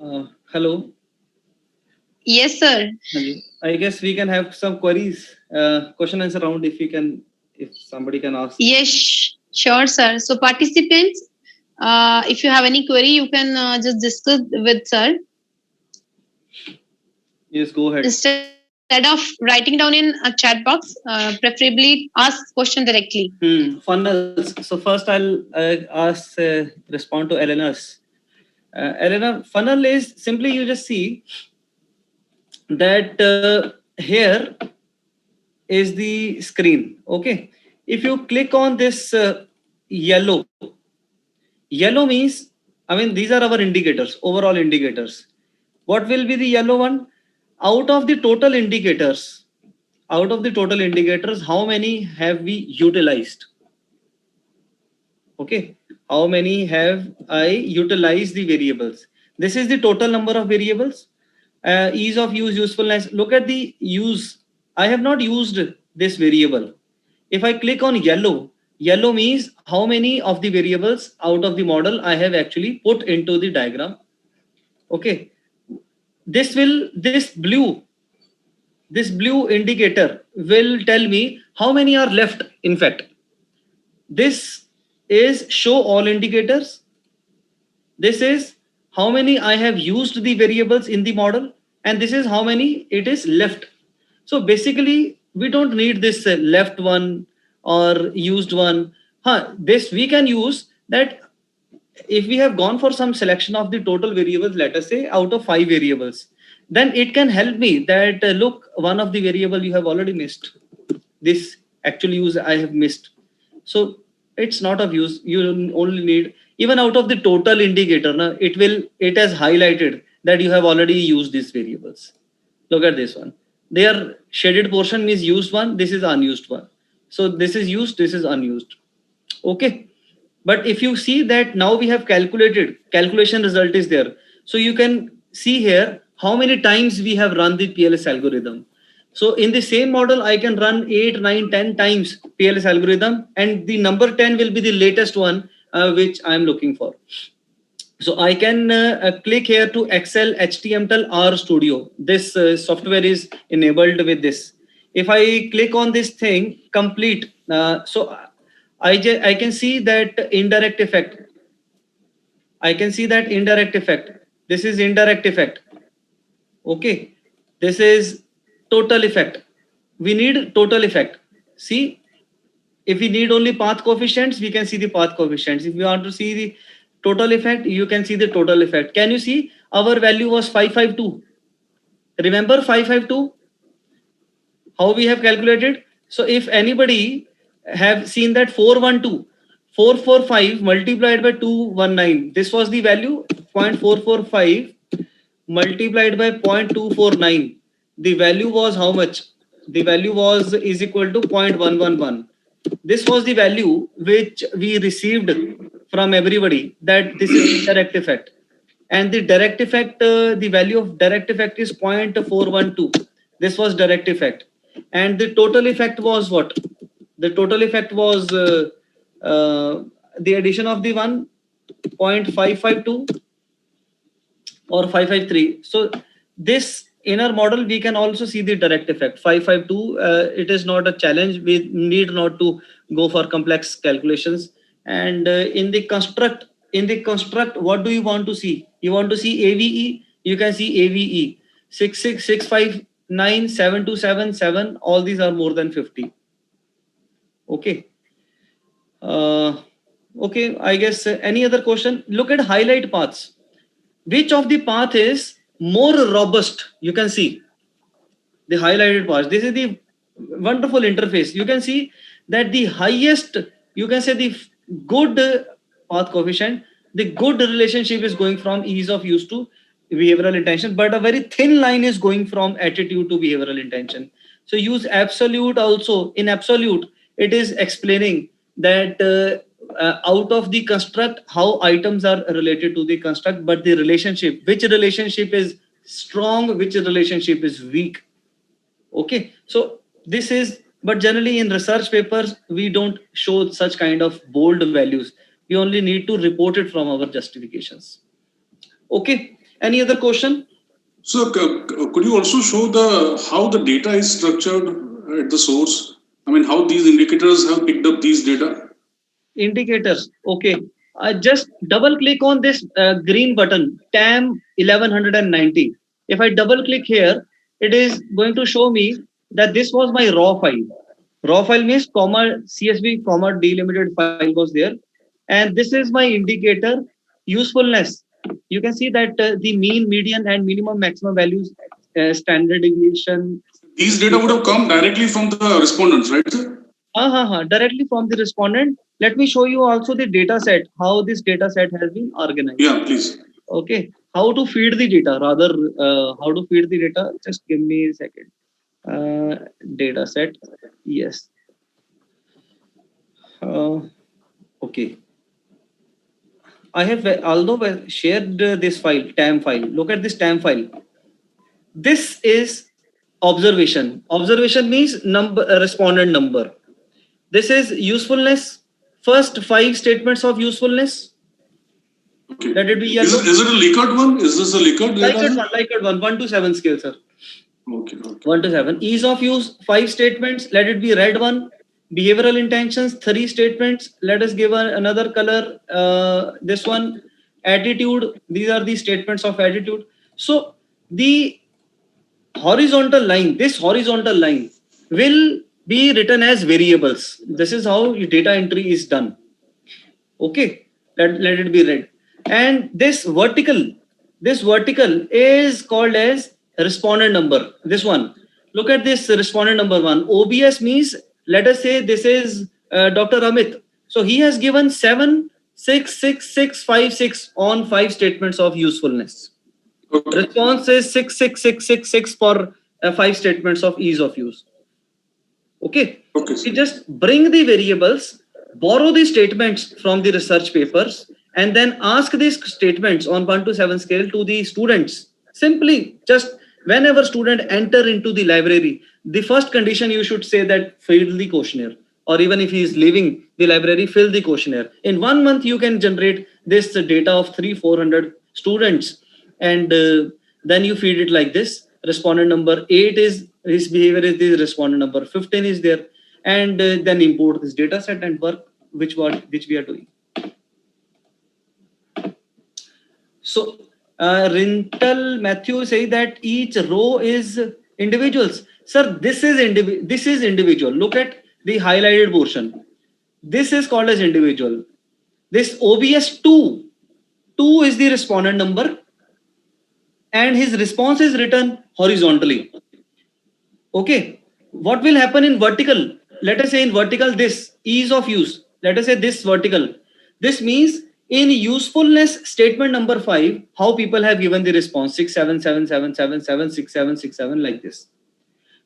Hello. Yes, sir. Hello. I guess we can have some queries, question answer round if somebody can ask. Yes, sure, sir. So, participants, if you have any query, you can just discuss with sir Yes, go ahead. instead of writing down in a chat box. Preferably, ask question directly. Funnels. So first I'll respond to Eleanor's. Eleanor, funnel is simply you just see that here is the screen. Okay. If you click on this yellow, yellow means, I mean, these are our indicators, overall indicators. What will be the yellow one? Out of the total indicators, how many have we utilized? Okay. How many have I utilized the variables? This is the total number of variables. Ease of use, usefulness. Look at the use. I have not used this variable. If I click on yellow, yellow means how many of the variables out of the model I have actually put into the diagram. Okay. This blue indicator will tell me how many are left. In fact, this is show all indicators. This is how many I have used the variables in the model, and this is how many it is left. So basically, we don't need this left one or used one. This we can use that if we have gone for some selection of the total variables, let us say out of 5 variables, then it can help me that look, one of the variable you have already missed. This actual use I have missed. So it's not of use. You only need, even out of the total indicator, it has highlighted that you have already used these variables. Look at this one. Their shaded portion means used one. This is unused one. So this is used. This is unused. Okay. But if you see that now we have calculation result is there. So you can see here how many times we have run the PLS algorithm. So in the same model, I can run 8, 9, 10 times PLS algorithm, and the number 10 will be the latest one which I'm looking for. So I can click here to Excel HTML R Studio. This software is enabled with this. If I click on this thing, complete. I can see that indirect effect. I can see that indirect effect. This is indirect effect. Okay. This is total effect. We need total effect. See, if we need only path coefficients, we can see the path coefficients. If we want to see the total effect, you can see the total effect. Can you see our value was 552? Remember 552? How we have calculated? So if anybody have seen that 412, 445 multiplied by 219, this was the value 0.445 multiplied by 0.249. The value was how much? The value was is equal to 0.111. This was the value which we received from everybody, that this is direct effect. And the direct effect, the value of direct effect is 0.412. This was direct effect. And the total effect was what? The total effect was the addition of the 1.552 or 553. So this inner model, we can also see the direct effect 552. It is not a challenge. We need not to go for complex calculations. And in the construct, what do you want to see? You want to see AVE? You can see AVE 666597277. All these are more than 50. Okay. uh, okay, I guess any other question? Look at highlight paths. Which of the path is more robust? You can see the highlighted path. This is the wonderful interface. You can see that the highest, you can say the good path coefficient, the good relationship is going from ease of use to behavioral intention, but a very thin line is going from attitude to behavioral intention. So use absolute also. In absolute, it is explaining that out of the construct, how items are related to the construct, but the relationship, which relationship is strong, which relationship is weak. Okay, so this is, but generally in research papers we don't show such kind of bold values. We only need to report it from our justifications. Okay, Any other question? So could you also show how the data is structured at the source? I mean, how these indicators have picked up these data? Indicators. Okay. I just double click on this green button, TAM 1190. If I double click here, it is going to show me that this was my raw file. Raw file means comma CSV comma delimited file was there. And this is my indicator usefulness. You can see that the mean, median, and minimum maximum values, standard deviation. These data would have come directly from the respondents, right, sir? Directly from the respondent. Let me show you also the data set, how this data set has been organized. Yeah, please. Okay, how to feed the data, rather, how to feed the data. Just give me a second. Data set, yes. Okay. I have although shared this file, TAM file. Look at this TAM file. This is observation. Observation means number, respondent number. This is usefulness. First 5 statements of usefulness. Okay. Let it be yellow. Is it a Likert one? Is this a Likert data? Likert one, 1 to 7 scale, sir. Okay. 1 to 7. Ease of use, 5 statements. Let it be red one. Behavioral intentions, 3 statements. Let us give another color. This one, attitude. These are the statements of attitude. So the horizontal line, this horizontal line will be written as variables. This is how data entry is done. Okay, let it be read. And this vertical is called as respondent number. This one, look at this respondent number 1. OBS means, let us say this is Dr. Amit. So he has given 7, 6, 6, 6, 5, 6 on 5 statements of usefulness. Okay. Response is 6, 6, 6, 6, 6 for 5 statements of ease of use. Okay. We just bring the variables, borrow the statements from the research papers, and then ask these statements on 1 to 7 scale to the students. Simply, just whenever student enter into the library, the first condition you should say that fill the questionnaire, or even if he is leaving the library, fill the questionnaire. In 1 month, you can generate this data of 300-400 students, and then you feed it like this. Respondent number 8 is his behavior is the respondent number 15 is there, and then import this data set and work which we are doing. So Rintal Matthew say that each row is individuals. Sir, this is individual. Look at the highlighted portion. This is called as individual. This OBS 2 is the respondent number, and his response is written horizontally. Okay, what will happen in vertical? Let us say in vertical, this ease of use. Let us say this vertical. This means in usefulness statement number 5, how people have given the response 6, 7, 7, 7, 7, 7, 6, 7, 6, 7 like this.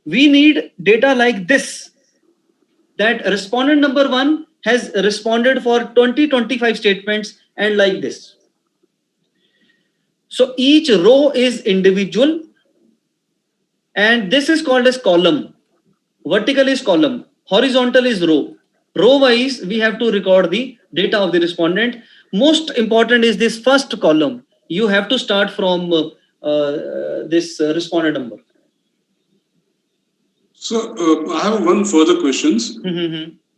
We need data like this. That respondent number 1 has responded for 20-25 statements and like this. So each row is individual, and this is called as column. Vertical is column, horizontal is row. Row wise, we have to record the data of the respondent. Most important is this first column. You have to start from this respondent number. So I have one further questions.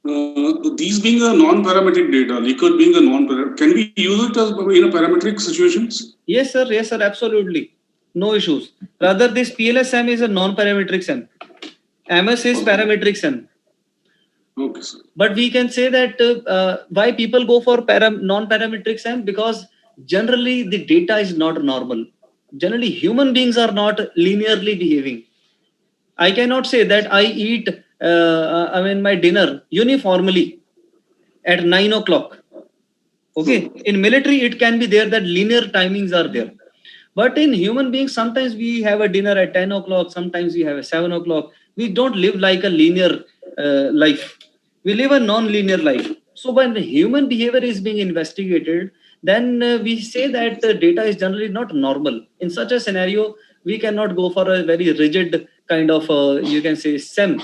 These being a non-parametric data, Likert being a non-parametric, can we use it as in a parametric situations? Yes, sir. Yes, sir. Absolutely. No issues. Rather, this PLSM is a non-parametric SEM. MS is parametric SEM. Okay, sir. But we can say that why people go for non-parametric SEM, because generally the data is not normal. Generally, human beings are not linearly behaving. I cannot say that I eat my dinner uniformly at 9 o'clock. Okay, in military it can be there that linear timings are there, but in human beings sometimes we have a dinner at 10 o'clock, sometimes we have a 7 o'clock. We don't live like a linear life. We live a non-linear life. So when the human behavior is being investigated, then we say that the data is generally not normal. In such a scenario, we cannot go for a very rigid kind of you can say SEM.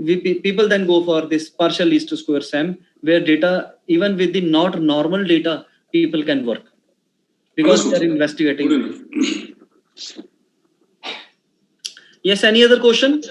People then go for this partial least square SEM, where data, even with the not normal data, people can work. because we are Understood. investigating. Good enough. Yes, any other question?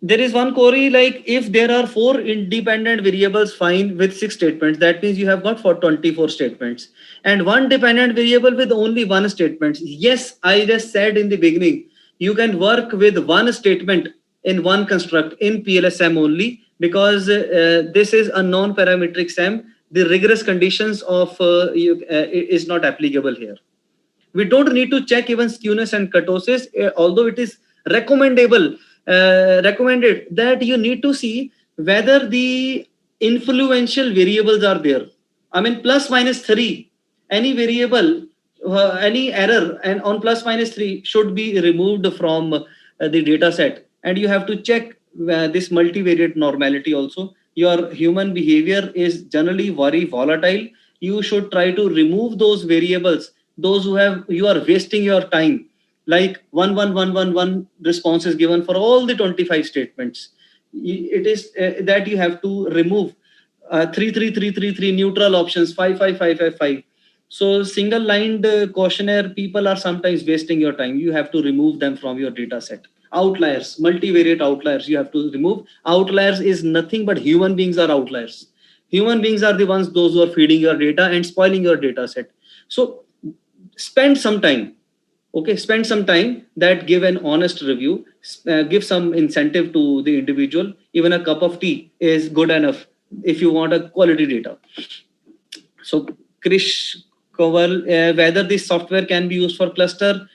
There is one query like if there are 4 independent variables, fine, with 6 statements, that means you have got for 24 statements, and 1 dependent variable with only 1 statement. Yes, I just said in the beginning, you can work with 1 statement in 1 construct in PLSM only, because this is a non-parametric SEM. The rigorous conditions of is not applicable here. We don't need to check even skewness and kurtosis, although it is recommended that you need to see whether the influential variables are there. I mean, plus minus 3, any variable, any error and on plus minus 3 should be removed from the data set, and you have to check this multivariate normality also. Your human behavior is generally very volatile. You should try to remove those variables, those who have, you are wasting your time, like 11111 response is given for all the 25 statements. It is that you have to remove 33333 neutral options, 55555. So single lined questionnaire, people are sometimes wasting your time. You have to remove them from your data set. Outliers, multivariate outliers, you have to remove. Outliers is nothing but human beings are outliers. Human beings are the ones, those who are feeding your data and spoiling your data set. So spend some time. Okay, spend some time, that give an honest review, give some incentive to the individual. Even a cup of tea is good enough if you want a quality data. So Krish Koval, whether this software can be used for cluster.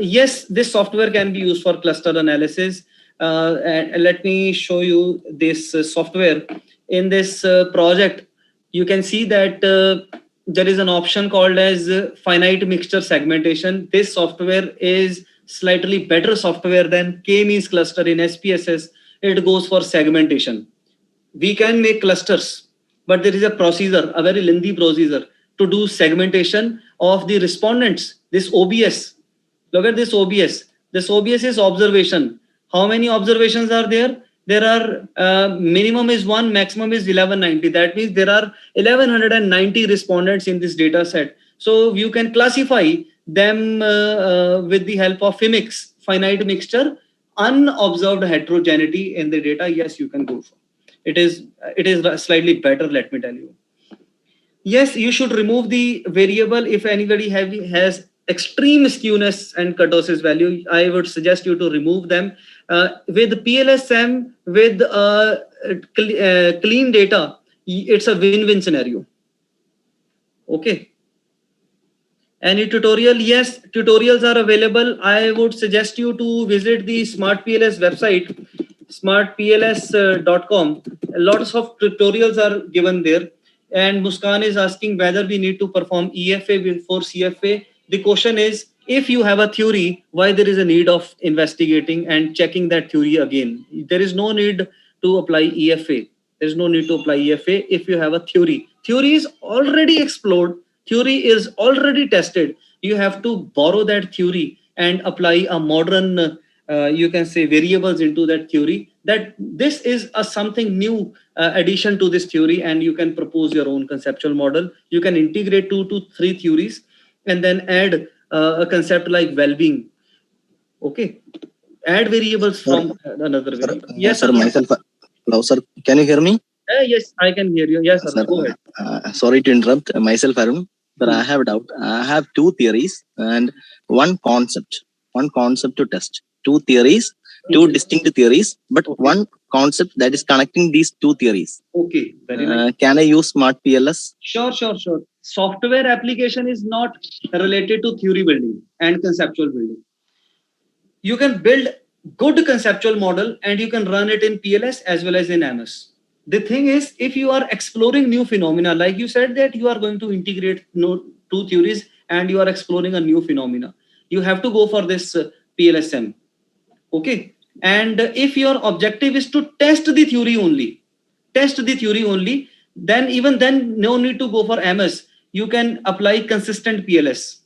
Yes, this software can be used for cluster analysis. And let me show you this software. In this project, you can see that there is an option called as finite mixture segmentation. This software is slightly better software than K-means cluster in SPSS. It goes for segmentation. We can make clusters, but there is a procedure, a very lengthy procedure to do segmentation of the respondents. This OBS, look at this OBS. This OBS is observation. How many observations are there? There are minimum is 1, maximum is 1190. That means there are 1190 respondents in this data set. So you can classify them with the help of FIMIX, finite mixture, unobserved heterogeneity in the data. Yes, you can go for. It is slightly better, let me tell you. Yes, you should remove the variable if anybody has extreme skewness and kurtosis value. I would suggest you to remove them. With PLSM, with clean data, it's a win-win scenario. Okay. Any tutorial? Yes, tutorials are available. I would suggest you to visit the SmartPLS website, smartpls.com. Lots of tutorials are given there. And Muskan is asking whether we need to perform EFA before CFA. The question is, if you have a theory, why there is a need of investigating and checking that theory again? There is no need to apply EFA. There is no need to apply EFA if you have a theory. Theory is already explored. Theory is already tested. You have to borrow that theory and apply a modern, you can say, variables into that theory. That this is a something new addition to this theory, and you can propose your own conceptual model. You can integrate 2 to 3 theories and then add a concept like well-being. Okay, add variables from another variable. Yes, sir. Myself. Hello, sir. Can you hear me? Yes, I can hear you. Yes, sir. Go ahead. Sorry to interrupt. Myself, Arun. Sir, I have a doubt. I have 2 theories and 1 concept. 1 concept to test. 2 theories, 2 distinct theories, but 1 concept that is connecting these 2 theories. Okay, very nice. Can I use SmartPLS? Sure. Software application is not related to theory building and conceptual building. You can build good conceptual model and you can run it in PLS as well as in MS. The thing is, if you are exploring new phenomena, like you said that you are going to integrate 2 theories and you are exploring a new phenomena, you have to go for this PLSM. Okay. And if your objective is to test the theory only, then even then no need to go for MS. You can apply consistent PLS.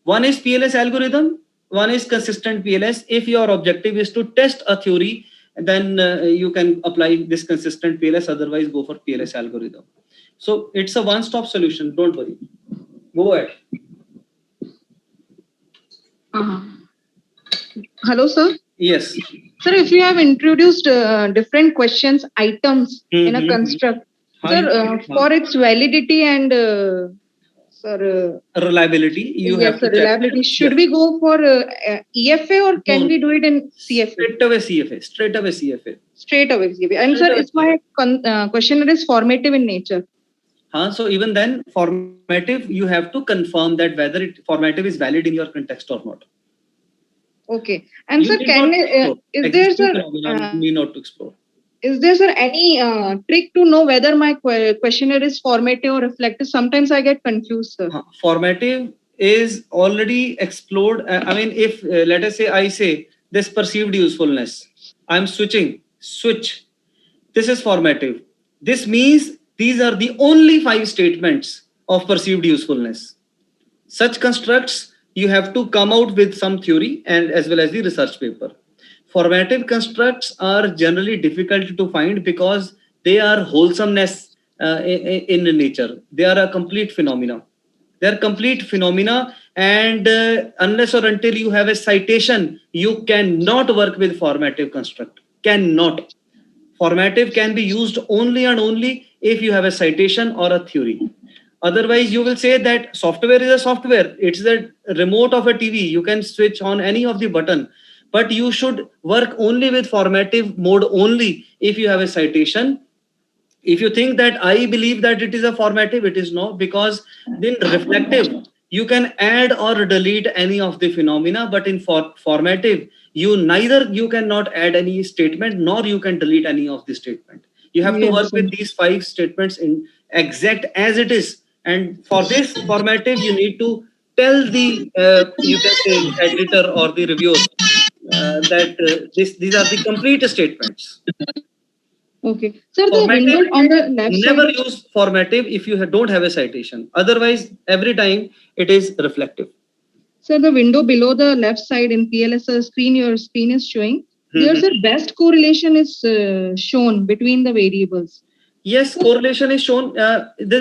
One is PLS algorithm, one is consistent PLS. If your objective is to test a theory, then you can apply this consistent PLS, otherwise go for PLS algorithm. So it's a one-stop solution, don't worry. Go ahead. Hello, sir. Yes. Sir, if you have introduced different questions, items in a construct, sir, for its validity and reliability, you yes, have to sir, reliability. Should we go for EFA or can we do it in CFA? Straight away CFA. Straight away CFA. Straight away CFA. And sir, if my questionnaire is formative in nature. So even then, formative, you have to confirm that whether formative is valid in your context or not. Okay. And You sir, need can not is there sir need not to explore. Is there sir any trick to know whether my questionnaire is formative or reflective? Sometimes I get confused, sir. Formative is already explored. I mean, if let us say I say this perceived usefulness, I'm switch. This is formative. This means these are the only 5 statements of perceived usefulness. Such constructs, you have to come out with some theory and as well as the research paper. Formative constructs are generally difficult to find because they are wholesomeness in nature. They are a complete phenomena. They are complete phenomena, and unless or until you have a citation, you cannot work with formative construct. Cannot. Formative can be used only and only if you have a citation or a theory. Otherwise, you will say that software is a software. It's the remote of a TV. You can switch on any of the button. But you should work only with formative mode only if you have a citation. If you think that I believe that it is a formative, it is no, because in reflective, you can add or delete any of the phenomena, but in formative, you cannot add any statement nor you can delete any of the statement. You have to work with these 5 statements in exact as it is. And for this formative, you need to tell the you can say editor or the reviewer that these are the complete statements. Okay. Sir, the window on the left side. Never use formative if you don't have a citation. Otherwise, every time it is reflective. Sir, the window below the left side in PLS screen, your screen is showing. There's a best correlation is shown between the variables. Yes, correlation is shown.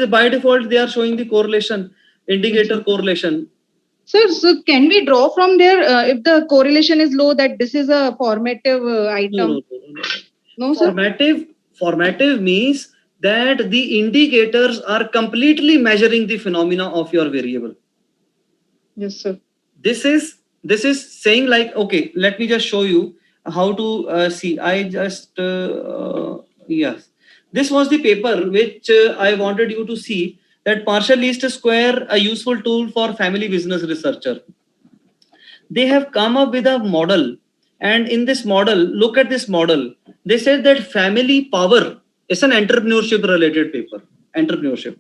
By default, they are showing the correlation, indicator correlation. Sir, so can we draw from there if the correlation is low that this is a formative item? No, sir. Formative means that the indicators are completely measuring the phenomena of your variable. Yes, sir. This is saying like, okay, let me just show you how to see. I just yes, this was the paper which I wanted you to see, that partial least square, a useful tool for family business researcher. They have come up with a model, and in this model, look at this model. They said that family power is an entrepreneurship related paper. Entrepreneurship.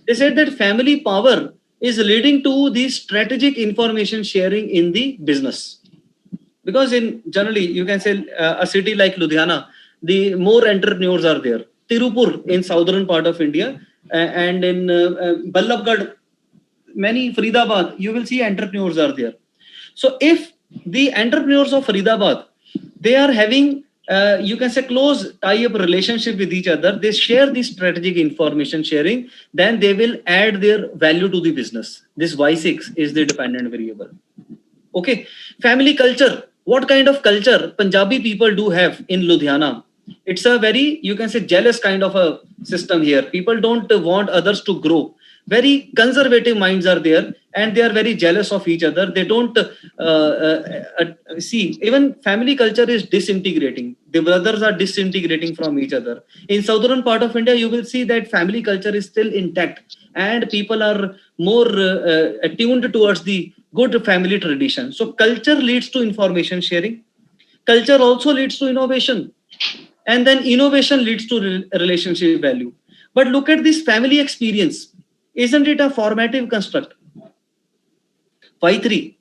They said that family power is leading to the strategic information sharing in the business. Because in generally, you can say a city like Ludhiana, the more entrepreneurs are there. Tirupur in southern part of India and in Ballabgarh, many Faridabad, you will see entrepreneurs are there. So if the entrepreneurs of Faridabad, they are having, you can say, close tie-up relationship with each other, they share the strategic information sharing, then they will add their value to the business. This Y6 is the dependent variable. Okay. Family culture. What kind of culture Punjabi people do have in Ludhiana? It's a very, you can say, jealous kind of a system here. People don't want others to grow. Very conservative minds are there, and they are very jealous of each other. They don't see, even family culture is disintegrating. The brothers are disintegrating from each other. In southern part of India, you will see that family culture is still intact, and people are more attuned towards the good family tradition. So culture leads to information sharing. Culture also leads to innovation. And then innovation leads to relationship value. But look at this family experience. Isn't it a formative construct? Y3.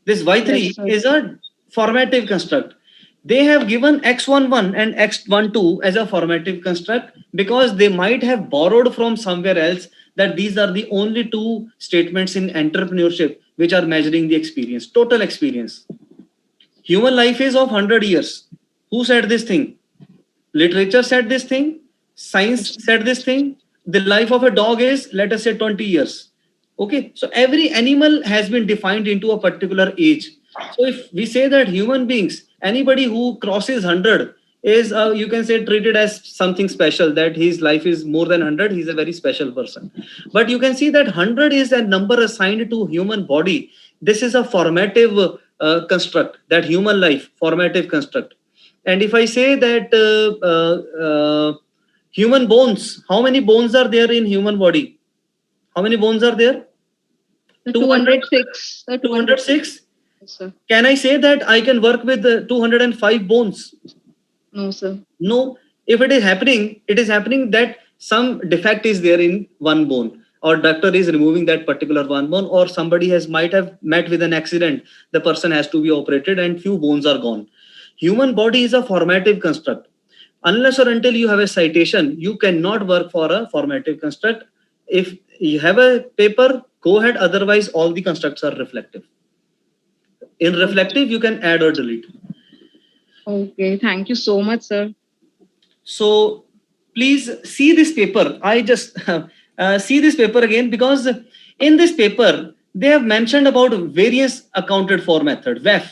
This Y3 is a formative construct. They have given X11 and X12 as a formative construct because they might have borrowed from somewhere else that these are the only 2 statements in entrepreneurship which are measuring the experience, total experience. Human life is of 100 years. Who said this thing? Literature said this thing. Science said this thing. The life of a dog is, let us say, 20 years. Okay, so every animal has been defined into a particular age. So if we say that human beings, anybody who crosses 100 is, you can say, treated as something special, that his life is more than 100, he's a very special person. But you can see that 100 is a number assigned to human body. This is a formative construct, that human life, formative construct. And if I say that human bones, how many bones are there in human body? How many bones are there? 206. 206. Yes, sir. Can I say that I can work with 205 bones? No, sir. No. If it is happening that some defect is there in one bone, or doctor is removing that particular one bone, or somebody might have met with an accident, the person has to be operated and few bones are gone. Human body is a formative construct. Unless or until you have a citation, you cannot work for a formative construct. If you have a paper, go ahead. Otherwise, all the constructs are reflective. In reflective, you can add or delete. Okay, thank you so much, sir. So please see this paper. I just see this paper again, because in this paper, they have mentioned about various accounted for method, VAF.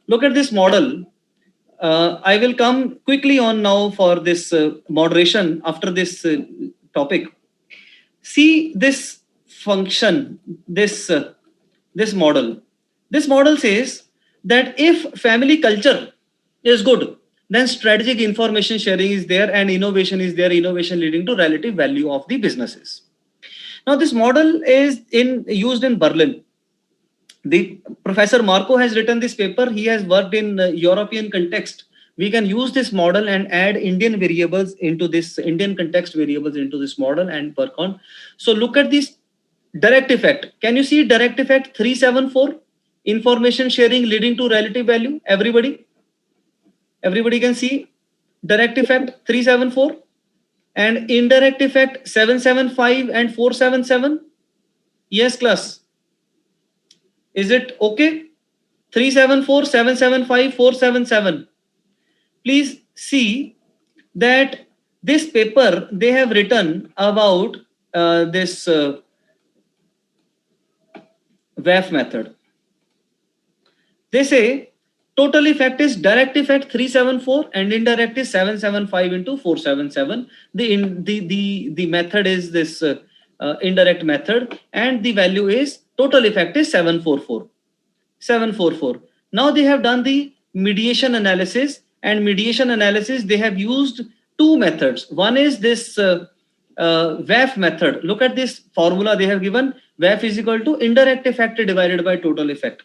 Look at this model. I will come quickly on now for this moderation after this topic. See this function, this model. This model says that if family culture is good, then strategic information sharing is there and innovation is there, innovation leading to relative value of the businesses. Now this model is used in Berlin. The Professor Marco has written this paper. He has worked in European context. We can use this model and add Indian variables into this, Indian context variables into this model and work on. So look at this direct effect. Can you see direct effect 374? Information sharing leading to relative value. Everybody can see direct effect 374 and indirect effect 775 and 477. Yes, class. Is it okay? 374, 775, 477. Please see that this paper they have written about this VAF method. They say total effect is direct effect 374 and indirect is 775 into 477. The method is this indirect method, and the value is total effect is 744. 744. Now they have done the mediation analysis, and mediation analysis they have used two methods. One is this VAF method. Look at this formula they have given. VAF is equal to indirect effect divided by total effect.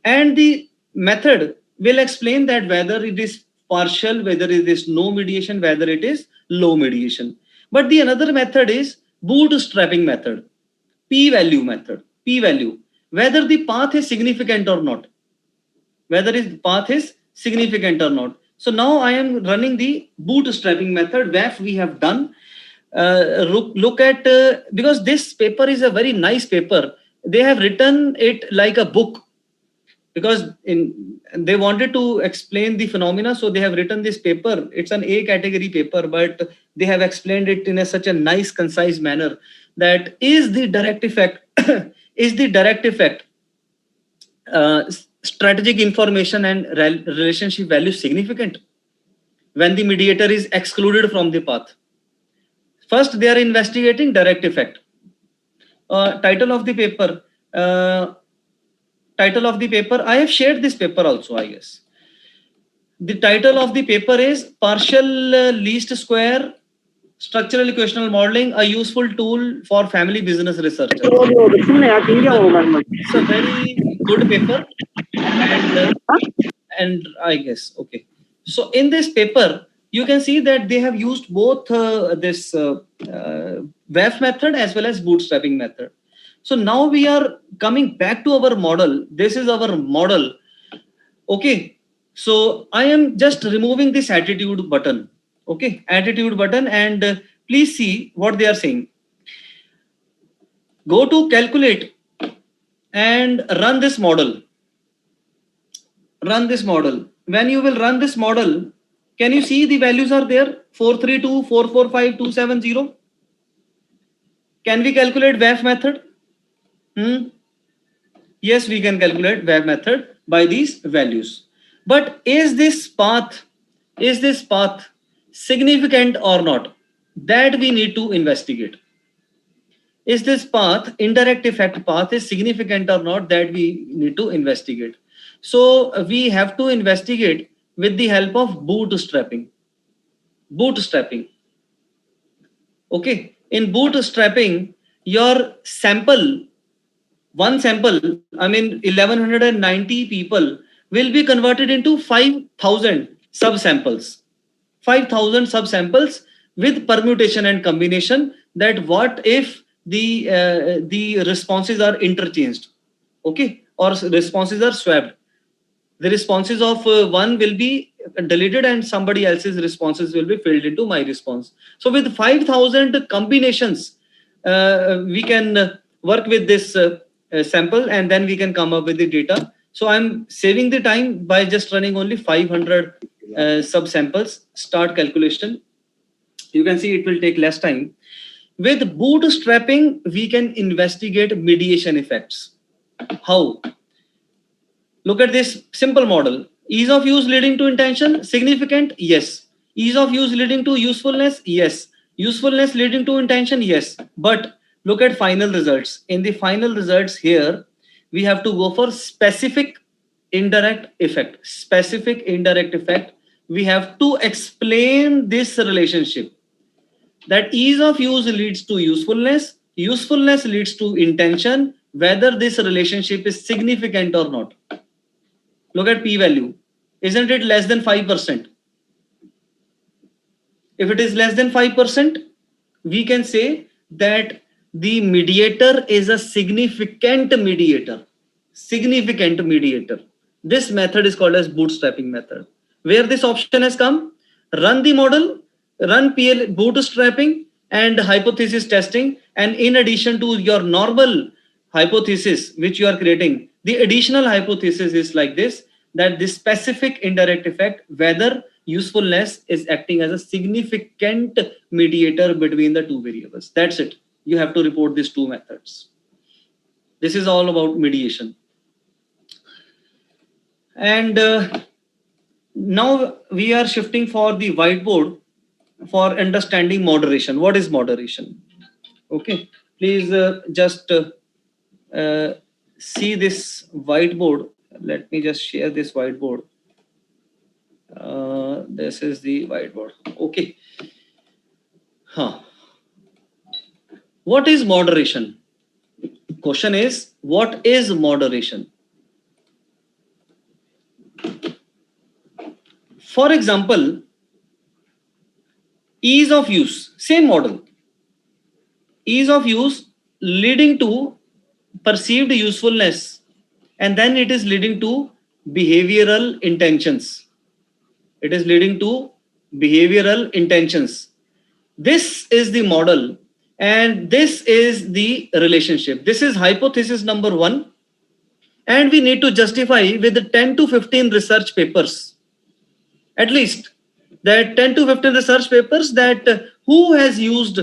And the method will explain that whether it is partial, whether it is no mediation, whether it is low mediation. But the another method is bootstrapping method, p-value method, p-value, whether the path is significant or not. Whether the path is significant or not. So now I am running the bootstrapping method. VAF we have done. Look at, because this paper is a very nice paper. They have written it like a book, because they wanted to explain the phenomena, so they have written this paper. It's an A category paper, but they have explained it in such a nice, concise manner that is the direct effect, strategic information and relationship value significant when the mediator is excluded from the path. First, they are investigating direct effect. Title of the paper. I have shared this paper also, I guess. The title of the paper is Partial Least Square Structural Equational Modeling, a useful tool for family business researchers. It's a very good paper, and I guess, okay. So in this paper, you can see that they have used both this VAF method as well as bootstrapping method. So now we are coming back to our model. This is our model. Okay. So I am just removing this attitude button. Okay. Attitude button, and please see what they are saying. Go to calculate and run this model. Run this model. when you will run this model, can you see the values are there? 432, 445, 270. Can we calculate WAF method? Yes, we can calculate WAF method by these values. But is this path significant or not? That we need to investigate. Is this path, indirect effect path, is significant or not? That we need to investigate. So we have to investigate with the help of bootstrapping. Okay, in bootstrapping, your sample, one sample, I mean 1190 people will be converted into 5000 subsamples. 5000 subsamples with permutation and combination. That what if the responses are interchanged, okay, or responses are swapped. The responses of one will be deleted and somebody else's responses will be filled into my response. So with 5000 combinations, we can work with this sample, and then we can come up with the data. So I'm saving the time by just running only 500 subsamples. Start calculation. You can see it will take less time. With bootstrapping, we can investigate mediation effects. How? Look at this simple model. Ease of use leading to intention, significant? Yes. Ease of use leading to usefulness? Yes. Usefulness leading to intention? Yes. But look at final results. In the final results here, we have to go for specific indirect effect. Specific indirect effect. We have to explain this relationship. That ease of use leads to usefulness. Usefulness leads to intention. Whether this relationship is significant or not. Look at p-value. Isn't it less than 5%? If it is less than 5%, we can say that the mediator is a significant mediator. Significant mediator. This method is called as bootstrapping method. Where this option has come, run the model, run bootstrapping and hypothesis testing. And in addition to your normal hypothesis, which you are creating, the additional hypothesis is like this, that this specific indirect effect, whether usefulness is acting as a significant mediator between the two variables. That's it. You have to report these two methods. This is all about mediation. And now we are shifting for the whiteboard for understanding moderation. What is moderation? Okay, please just see this whiteboard. Let me just share this whiteboard. This is the whiteboard. Okay. What is moderation? Question is, what is moderation? For example, ease of use, same model. Ease of use leading to perceived usefulness, and then it is leading to behavioral intentions. It is leading to behavioral intentions. This is the model, and this is the relationship. This is hypothesis number 1, and we need to justify with 10 to 15 research papers. At least that 10 to 15 research papers that who has used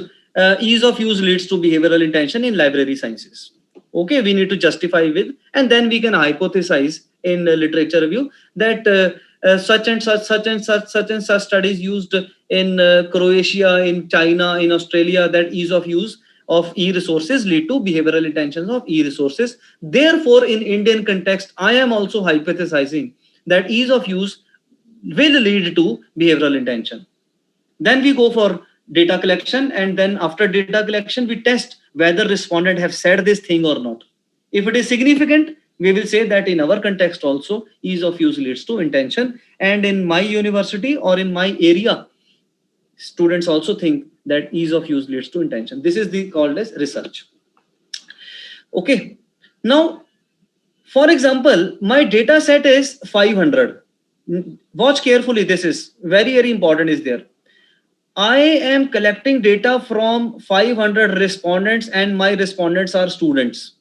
ease of use leads to behavioral intention in library sciences. Okay, we need to justify with, and then we can hypothesize in literature review that such and such studies used in Croatia, in China, in Australia, that ease of use of e-resources lead to behavioral intentions of e-resources. Therefore, in Indian context, I am also hypothesizing that ease of use will lead to behavioral intention. Then we go for data collection, and then after data collection, we test whether respondent have said this thing or not. If it is significant, we will say that in our context also, ease of use leads to intention. And in my university or in my area, students also think that ease of use leads to intention. This is called as research. Okay. Now, for example, my data set is 500. Watch carefully. This is very, very important is there. I am collecting data from 500 respondents, and my respondents are students.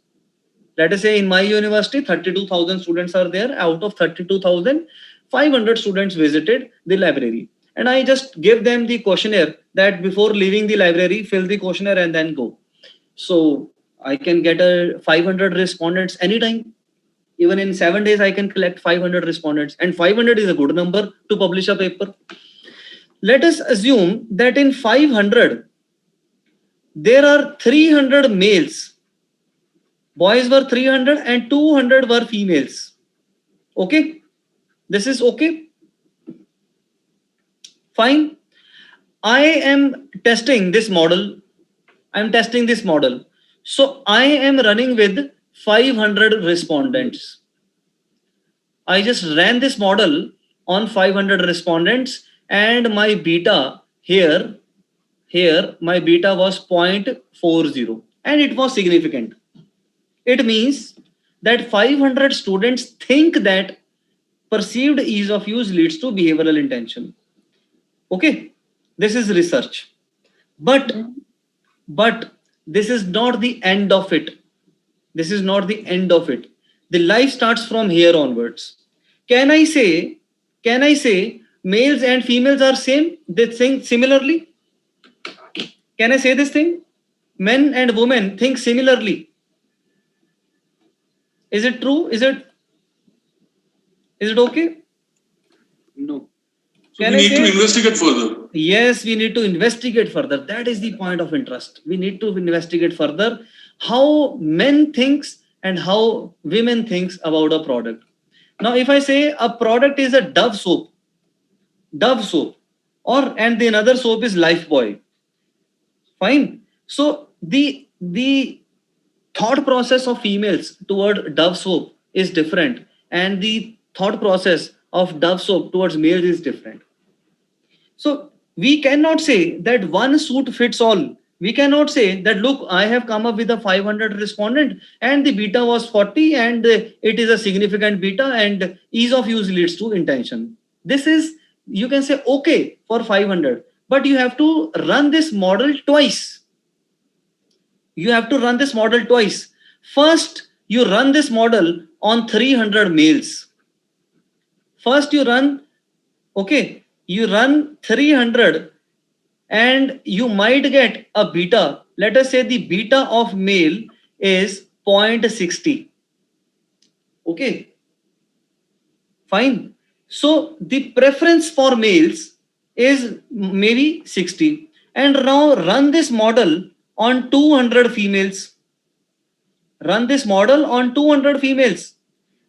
Let us say in my university, 32,000 students are there. Out of 32,000, 500 students visited the library, and I just give them the questionnaire that before leaving the library, fill the questionnaire and then go. So I can get a 500 respondents anytime. Even in 7 days, I can collect 500 respondents, and 500 is a good number to publish a paper. Let us assume that in 500, there are 300 males. Boys were 300 and 200 were females. Okay, this is okay. Fine. I am testing this model. So I am running with 500 respondents. I just ran this model on 500 respondents, and my beta here my beta was 0.40, and it was significant. It means that 500 students think that perceived ease of use leads to behavioral intention. Okay, this is research, but this is not the end of it. The life starts from here onwards. Can I say males and females are same? They think similarly. Can I say this thing? Men and women think similarly. Is it true? Is it okay? No. So we need to investigate further. Yes, we need to investigate further. That is the point of interest. We need to investigate further how men thinks and how women thinks about a product. Now, if I say a product is a Dove soap, and the another soap is Lifebuoy. Fine. So the thought process of females toward Dove soap is different, and the thought process of Dove soap towards males is different. So we cannot say that one suit fits all. We cannot say that, look, I have come up with a 500 respondent and the beta was 40 and it is a significant beta and ease of use leads to intention. This is, you can say, okay for 500, but you have to run this model twice. First, you run this model on 300 males. You run 300 and you might get a beta. Let us say the beta of male is 0.60. Okay, fine. So the preference for males is maybe 60. And now run this model on 200 females.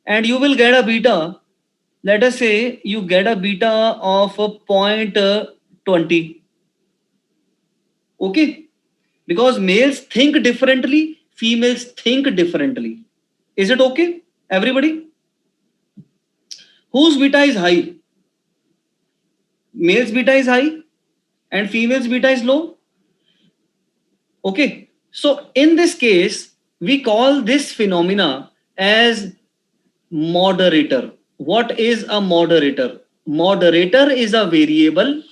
And you will get a beta. Let us say you get a beta of 0.20. Okay, because males think differently, females think differently. Is it okay, everybody? Whose beta is high? Males beta is high and females beta is low. Okay, so in this case, we call this phenomena as moderator. What is a moderator? Moderator is a variable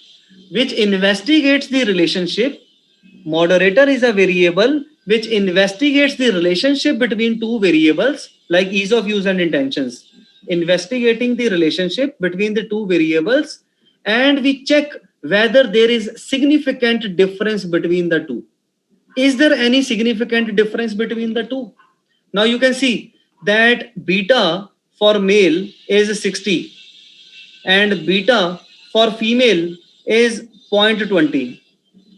which investigates the relationship. Moderator is a variable which investigates the relationship between two variables like ease of use and intentions. Investigating the relationship between the two variables, and we check whether there is significant difference between the two. Is there any significant difference between the two? Now you can see that beta for male is 60 and beta for female is 0.20.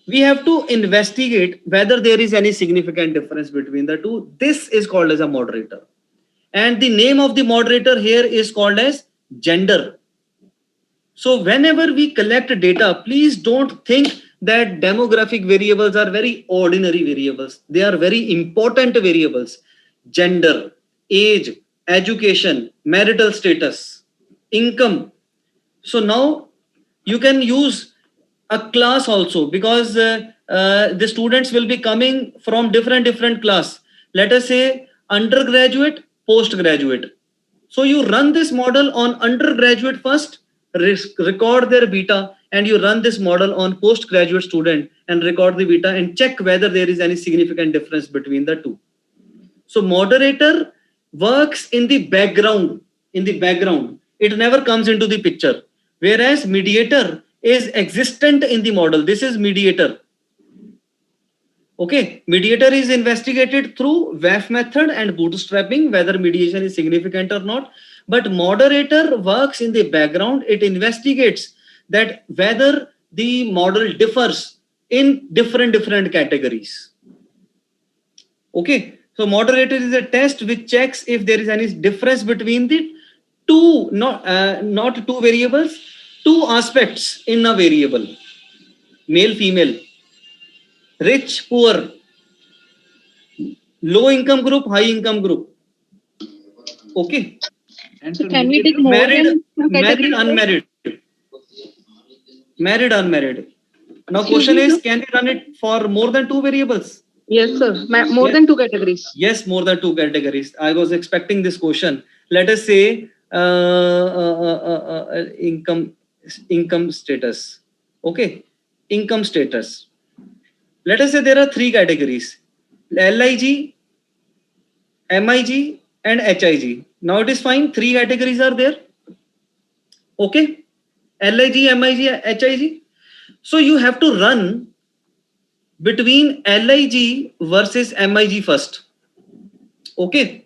We have to investigate whether there is any significant difference between the two. This is called as a moderator. And the name of the moderator here is called as gender. So whenever we collect data, please don't think that demographic variables are very ordinary variables. They are very important variables. Gender, age, education, marital status, income. So now you can use a class also, because the students will be coming from different class. Let us say undergraduate, postgraduate. So you run this model on undergraduate first, record their beta, and you run this model on postgraduate student and record the beta and check whether there is any significant difference between the two. So moderator works in the background. It it never comes into the picture. Whereas mediator is existent in the model. This is mediator. Okay, mediator is investigated through WAF method and bootstrapping, whether mediation is significant or not. But moderator works in the background. It investigates that whether the model differs in different categories. Okay, so moderator is a test which checks if there is any difference between the two, not two variables, two aspects in a variable, male, female, rich, poor, low income group, high income group. Okay. So can we take more Married, than two categories? unmarried. Married, unmarried. Now question is, can we run it for more than two variables? Yes, sir. More than two categories. Yes, more than two categories. I was expecting this question. Let us say income status. Okay, income status. Let us say there are three categories: LIG, MIG, and HIG. Now it is fine. Three categories are there. Okay, LIG, MIG, HIG. So you have to run between LIG versus MIG first. Okay,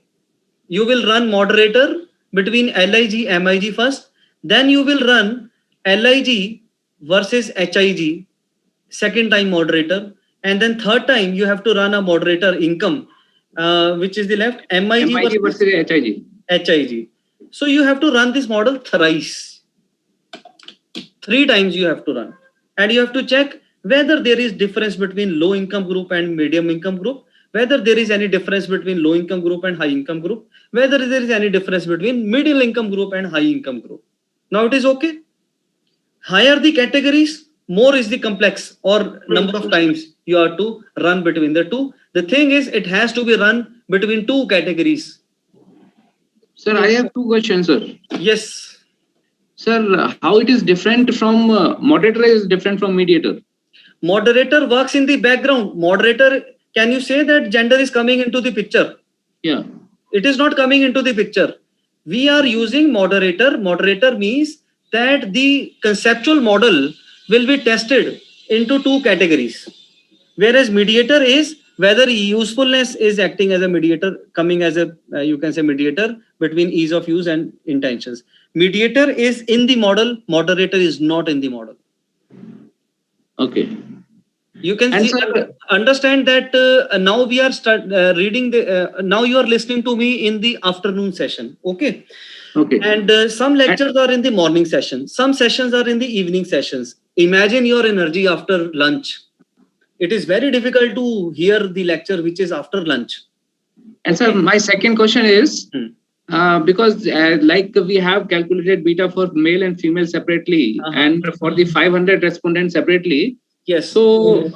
you will run moderator between LIG, MIG first. Then you will run LIG versus HIG, second time moderator. And then third time you have to run a moderator income, which is the left, MIG versus HIG. So you have to run this model thrice. 3 times you have to run. And you have to check whether there is difference between low income group and medium income group, whether there is any difference between low income group and high income group, whether there is any difference between middle income group and high income group. Now it is okay. Higher the categories, more is the complex or number of times you have to run between the two. The thing is, it has to be run between two categories. Sir, I have 2 questions, sir. Yes. Sir, how it is different from moderator is different from mediator? Moderator works in the background. Moderator, can you say that gender is coming into the picture? Yeah. It is not coming into the picture. We are using moderator. Moderator means that the conceptual model will be tested into 2 categories. Whereas mediator is whether usefulness is acting as a mediator, coming as a, you can say mediator between ease of use and intentions. Mediator is in the model, moderator is not in the model. Okay. You can And see, sir, understand that now we are reading the, now you are listening to me in the afternoon session. Okay. okay. And some lectures are in the morning session. Some sessions are in the evening sessions. Imagine your energy after lunch. It is very difficult to hear the lecture which is after lunch. And sir, my second question is, because like we have calculated beta for male and female separately, and for the 500 respondents separately. Yes. So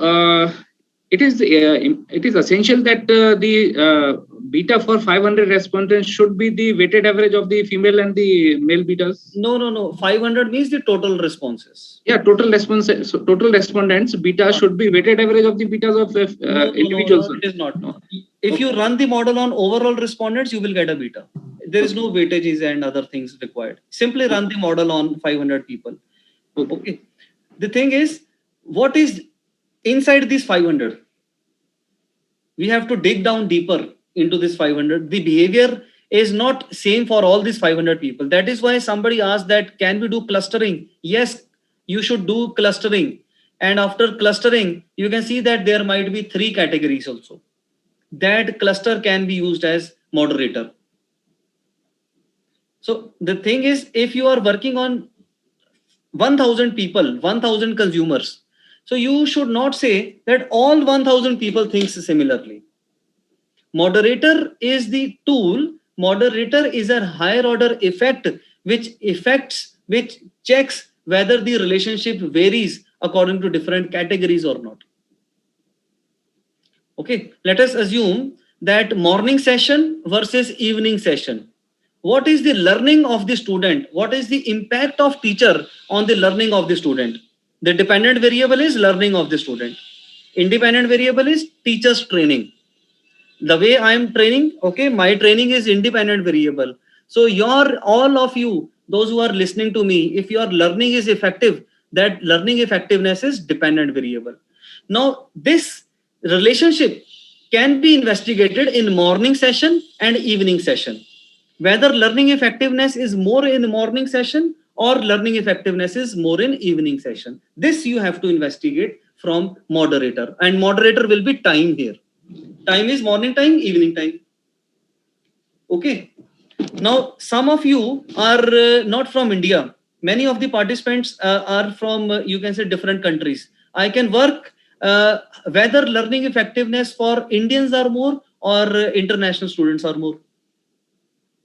it is essential that the beta for 500 respondents should be the weighted average of the female and the male betas. No. 500 means the total responses. Yeah, total responses. So total respondents beta should be weighted average of the betas of individuals. No, it is not. If you run the model on overall respondents, you will get a beta. There is no weightages and other things required. Simply run the model on 500 people. Okay. The thing is, what is inside this 500? We have to dig down deeper into this 500. The behavior is not same for all these 500 people. That is why somebody asked that, can we do clustering? Yes, you should do clustering. And after clustering, you can see that there might be 3 categories also. That cluster can be used as moderator. So the thing is, if you are working on 1000 people, 1000 consumers, so you should not say that all 1000 people thinks similarly. Moderator is the tool. Moderator is a higher order effect which checks whether the relationship varies according to different categories or not. Okay, let us assume that morning session versus evening session. What is the learning of the student? What is the impact of teacher on the learning of the student? The dependent variable is learning of the student. Independent variable is teacher's training. The way I am training, okay, my training is independent variable. So all of you, those who are listening to me, if your learning is effective, that learning effectiveness is dependent variable. Now, this relationship can be investigated in morning session and evening session. Whether learning effectiveness is more in the morning session or learning effectiveness is more in evening session. This you have to investigate from moderator, and moderator will be time here. Time is morning time, evening time. Okay. Now, some of you are not from India. Many of the participants are from, you can say, different countries. I can work whether learning effectiveness for Indians are more or international students are more.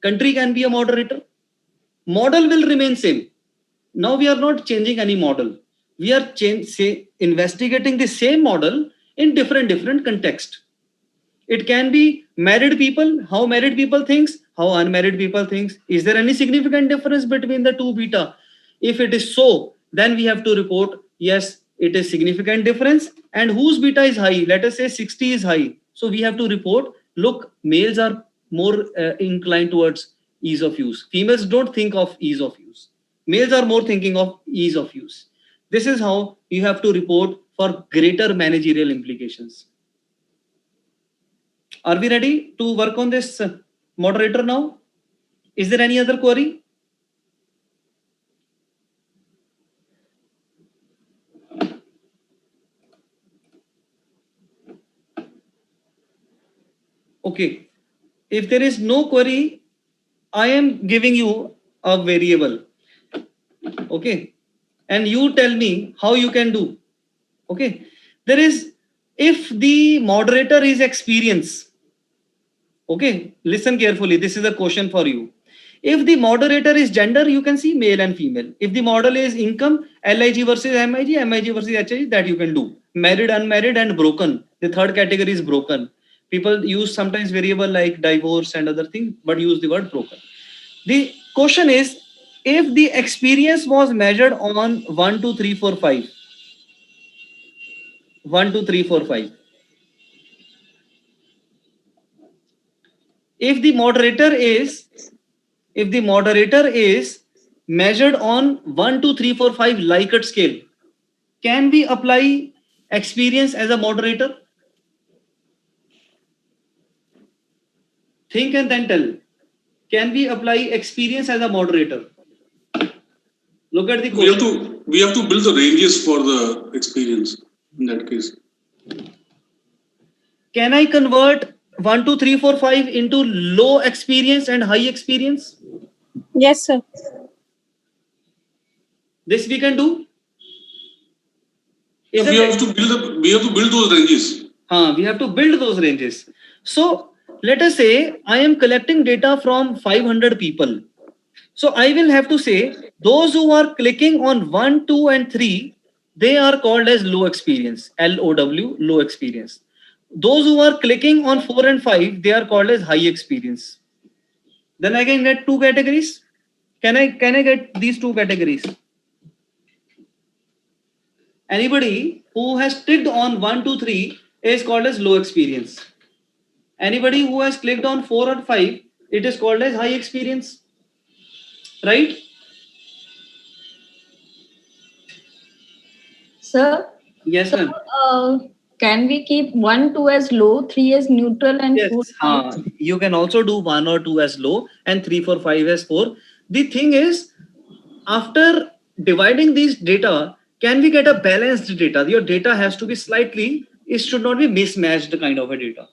Country can be a moderator. Model will remain same. Now we are not changing any model. We are investigating the same model in different context. It can be married people, how married people thinks, how unmarried people thinks. Is there any significant difference between the two beta? If it is so, then we have to report, yes, it is significant difference. And whose beta is high? Let us say 60 is high. So we have to report, look, males are more inclined towards ease of use. Females don't think of ease of use. Males are more thinking of ease of use. This is how you have to report for greater managerial implications. Are we ready to work on this moderator now? Is there any other query? Okay. If there is no query, I am giving you a variable. Okay. And you tell me how you can do. Okay. There is, if the moderator is experience. Okay. Listen carefully. This is a question for you. If the moderator is gender, you can see male and female. If the model is income, LIG versus MIG, MIG versus HIG, that you can do. Married, unmarried, and broken. The third category is broken. People use sometimes variable like divorce and other things, but use the word broken. The question is, if the experience was measured on 1, 2, 3, 4, 5. 1, 2, 3, 4, 5. If the moderator is measured on 1, 2, 3, 4, 5 Likert scale, can we apply experience as a moderator? Think and then tell. Can we apply experience as a moderator? Look at the question. We have to build the ranges for the experience in that case. Can I convert 1, 2, 3, 4, 5 into low experience and high experience? Yes, sir. This we can do. We have to build those ranges. We have to build those ranges. So let us say I am collecting data from 500 people. So I will have to say those who are clicking on 1, 2, and 3, they are called as low experience, LOW, low experience. Those who are clicking on 4 and 5, they are called as high experience. Then I can get two categories. Can I get these two categories? Anybody who has clicked on 1, 2, 3 is called as low experience. Anybody who has clicked on 4 or 5, it is called as high experience. Right? Sir? Yes, ma'am. Can we keep 1, 2 as low, 3 as neutral, and yes. 4? You can also do 1 or 2 as low and 3, 4, 5 as 4. The thing is, after dividing these data, can we get a balanced data? Your data has to be it should not be mismatched kind of a data.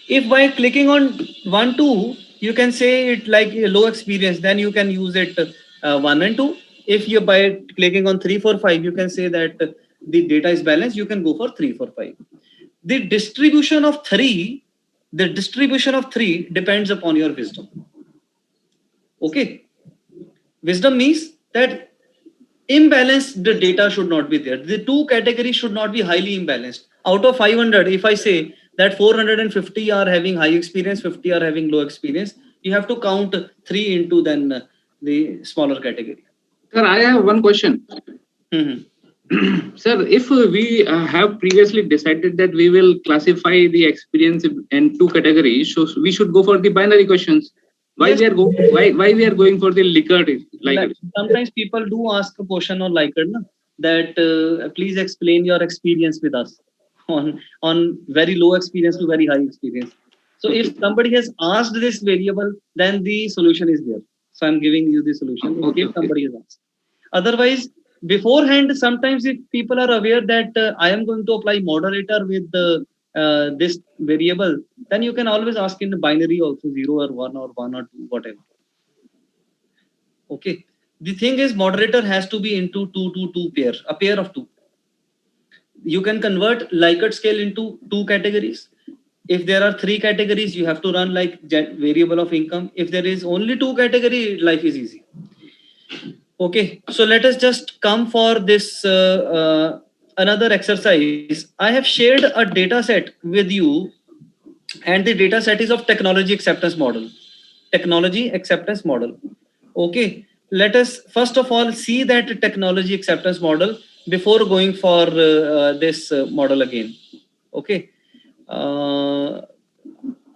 If by clicking on 1, 2, you can say it like a low experience, then you can use it 1 and 2. If you by clicking on 3, 4, 5, you can say that the data is balanced, you can go for 3, 4, 5. The distribution of 3 depends upon your wisdom. Okay. Wisdom means that imbalanced data should not be there. The two categories should not be highly imbalanced. Out of 500, if I say that 450 are having high experience, 50 are having low experience, you have to count 3 into then the smaller category. Sir, I have one question. Sir, if we have previously decided that we will classify the experience in 2 categories, so we should go for the binary questions. Why Yes. we are going? Why we are going for the Likert? Like, sometimes people do ask a question on Likert, na, that please explain your experience with us on very low experience to very high experience. So if somebody has asked this variable, then the solution is there. So I'm giving you the solution if somebody has asked. Otherwise, beforehand, sometimes if people are aware that I am going to apply moderator with this variable, then you can always ask in the binary also 0 or 1 or 1 or 2, whatever. Okay. The thing is, moderator has to be into 2 to 2 pair, a pair of 2. You can convert Likert scale into 2 categories. If there are 3 categories, you have to run like variable of income. If there is only 2 category, life is easy. Okay, so let us just come for this another exercise. I have shared a data set with you, and the data set is of technology acceptance model. Technology acceptance model. Okay, let us first of all see that technology acceptance model before going for this model again. Okay, I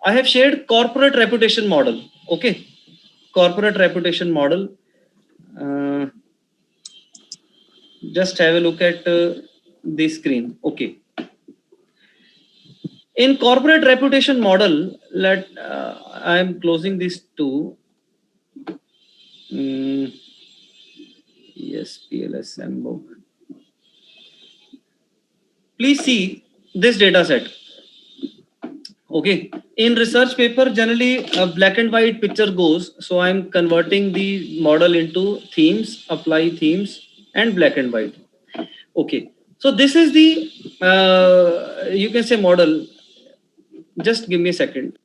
have shared corporate reputation model. Okay, corporate reputation model. Just have a look at the screen. Okay. In corporate reputation model, I am closing these two. Yes, PLS MBOK. Please see this data set. Okay. In research paper, generally a black and white picture goes. So I'm converting the model into themes, apply themes, and black and white. Okay. So this is the, you can say model. Just give me a second.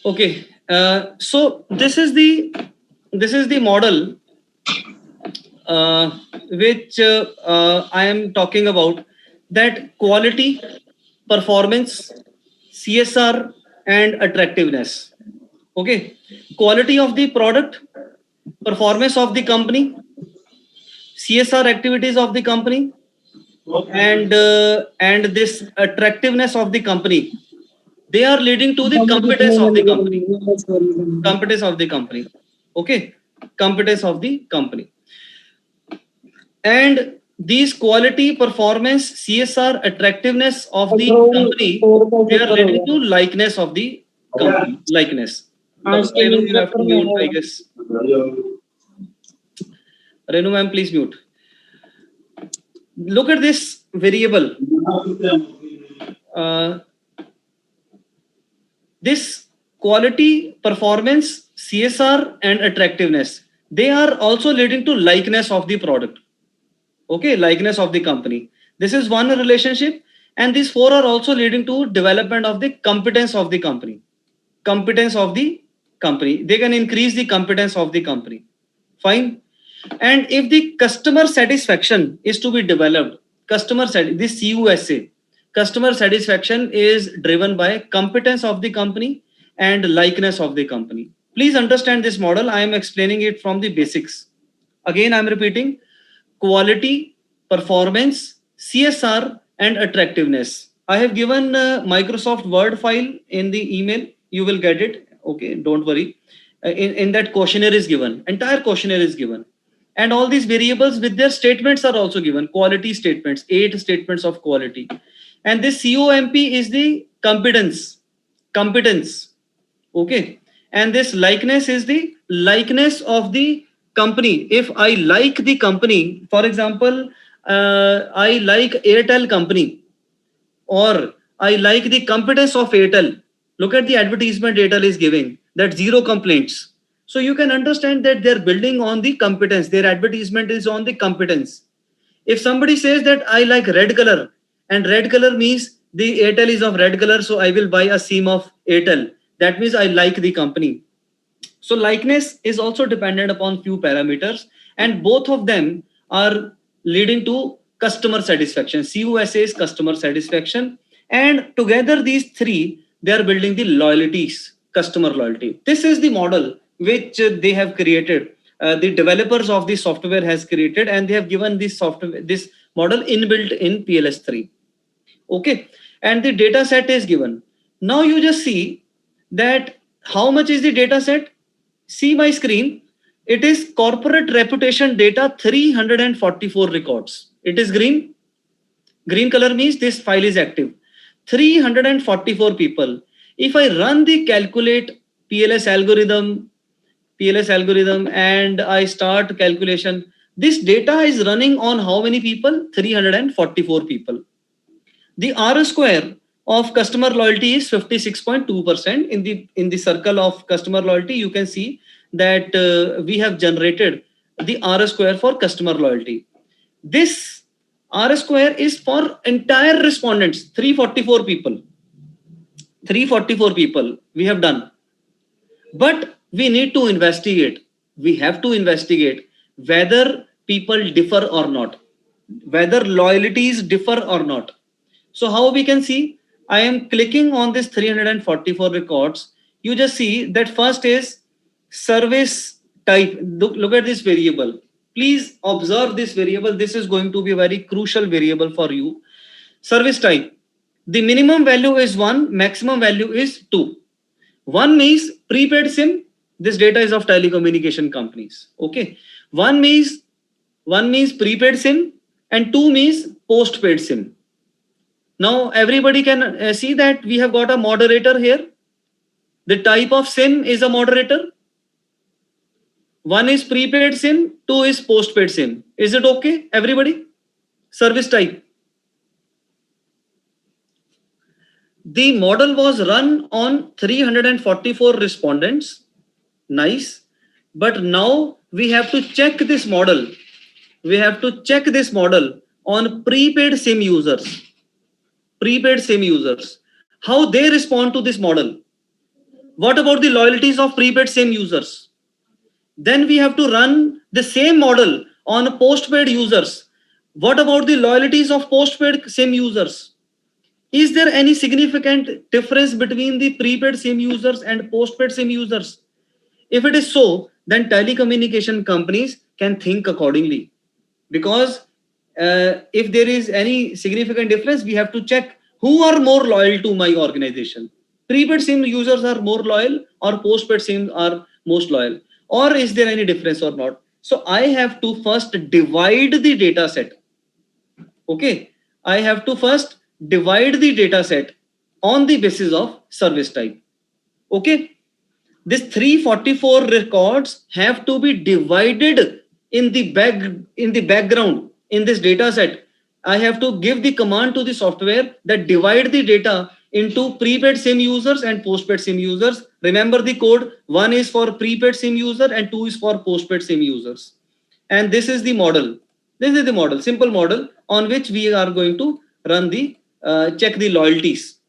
Okay, so this is the model which I am talking about, that quality, performance, CSR, and attractiveness. Okay, quality of the product, performance of the company, CSR activities of the company, and this attractiveness of the company. They are leading to the competence of the company. Competence of the company. Okay, competence of the company. And these quality, performance, CSR, attractiveness of the company, they are leading to likeness of the company. Likeness. Dr. Renu, you have to mute, I guess. Renu ma'am, please mute. Look at this variable. This quality, performance, CSR, and attractiveness, they are also leading to likeness of the product. Okay, likeness of the company. This is one relationship, and these 4 are also leading to development of the competence of the company. Competence of the company. They can increase the competence of the company. Fine. And if the customer satisfaction is to be developed, this CUSA, customer satisfaction is driven by competence of the company and likeness of the company. Please understand this model. I am explaining it from the basics. Again, I'm repeating: quality, performance, CSR, and attractiveness. I have given a Microsoft Word file in the email. You will get it. Okay, don't worry. In that questionnaire is given. Entire questionnaire is given. And all these variables with their statements are also given. Quality statements, 8 statements of quality. And this COMP is the competence. Okay. And this likeness is the likeness of the company. If I like the company, for example, I like Airtel company, or I like the competence of Airtel. Look at the advertisement data is giving that 0 complaints. So you can understand that they're building on the competence. Their advertisement is on the competence. If somebody says that I like red color, and red color means the Airtel is of red color, so I will buy a SIM of Airtel. That means I like the company. So likeness is also dependent upon few parameters, and both of them are leading to customer satisfaction. CUSA is customer satisfaction, and together these three, they are building the loyalties, customer loyalty. This is the model which they have created. The developers of the software has created, and they have given this software, this model inbuilt in PLS3. Okay, and the data set is given. Now you just see that how much is the data set. See my screen. It is corporate reputation data, 344 records. It is green. Green color means this file is active. 344 people. If I run the calculate PLS algorithm, and I start calculation, this data is running on how many people? 344 people. The R square of customer loyalty is 56.2%. In the circle of customer loyalty, you can see that we have generated the R square for customer loyalty. This R square is for entire respondents, 344 people. 344 people we have done. But we need to investigate. We have to investigate whether people differ or not, whether loyalties differ or not. So how we can see? I am clicking on this 344 records. You just see that first is service type. Look at this variable. Please observe this variable. This is going to be a very crucial variable for you. Service type. The minimum value is 1, maximum value is 2. 1 means prepaid SIM. This data is of telecommunication companies. Okay. 1 means prepaid SIM, and 2 means postpaid SIM. Now everybody can see that we have got a moderator here. The type of SIM is a moderator. 1 is prepaid SIM, 2 is postpaid SIM. Is it okay, everybody? Service type. The model was run on 344 respondents. Nice. But now we have to check this model. We have to check this model on prepaid SIM users. Prepaid SIM users. How they respond to this model. What about the loyalties of prepaid SIM users? Then we have to run the same model on postpaid users. What about the loyalties of postpaid SIM users? Is there any significant difference between the prepaid SIM users and postpaid SIM users? If it is so, then telecommunication companies can think accordingly. Because if there is any significant difference, we have to check who are more loyal to my organization. Prepaid SIM users are more loyal, or postpaid SIM are most loyal, or is there any difference or not? So I have to first divide the data set. Okay, I have to first divide the data set on the basis of service type. Okay, this 344 records have to be divided in the background in this data set. I have to give the command to the software that divide the data into prepaid SIM users and postpaid SIM users. Remember the code, 1 is for prepaid SIM user and 2 is for postpaid SIM users. And this is the model. This is the model, simple model on which we are going to run the check the loyalties.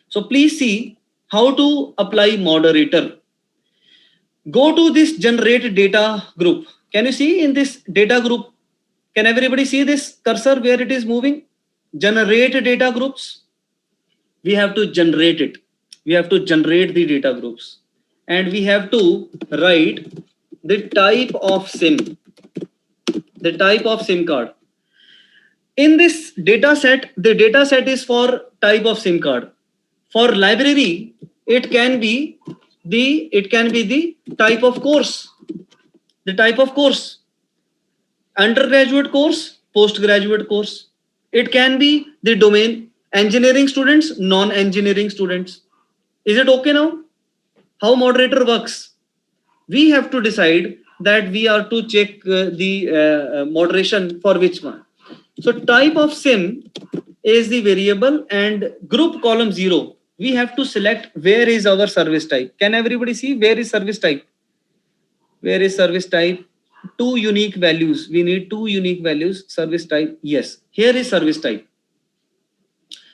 So please see how to apply moderator. Go to this generate data group. Can you see in this data group? Can everybody see this cursor where it is moving? Generate data groups. We have to generate it. We have to generate the data groups. And we have to write the type of SIM. The type of SIM card. In this data set, the data set is for type of SIM card. For library, it can be the type of course. The type of course. Undergraduate course, postgraduate course. It can be the domain, engineering students, non-engineering students. Is it okay now? How moderator works? We have to decide that we are to check the moderation for which one. So type of SIM is the variable, and group column 0. we have to select where is our service type. Can everybody see where is service type? Where is service type? Two unique values. We need two unique values. Service type. Yes. Here is service type.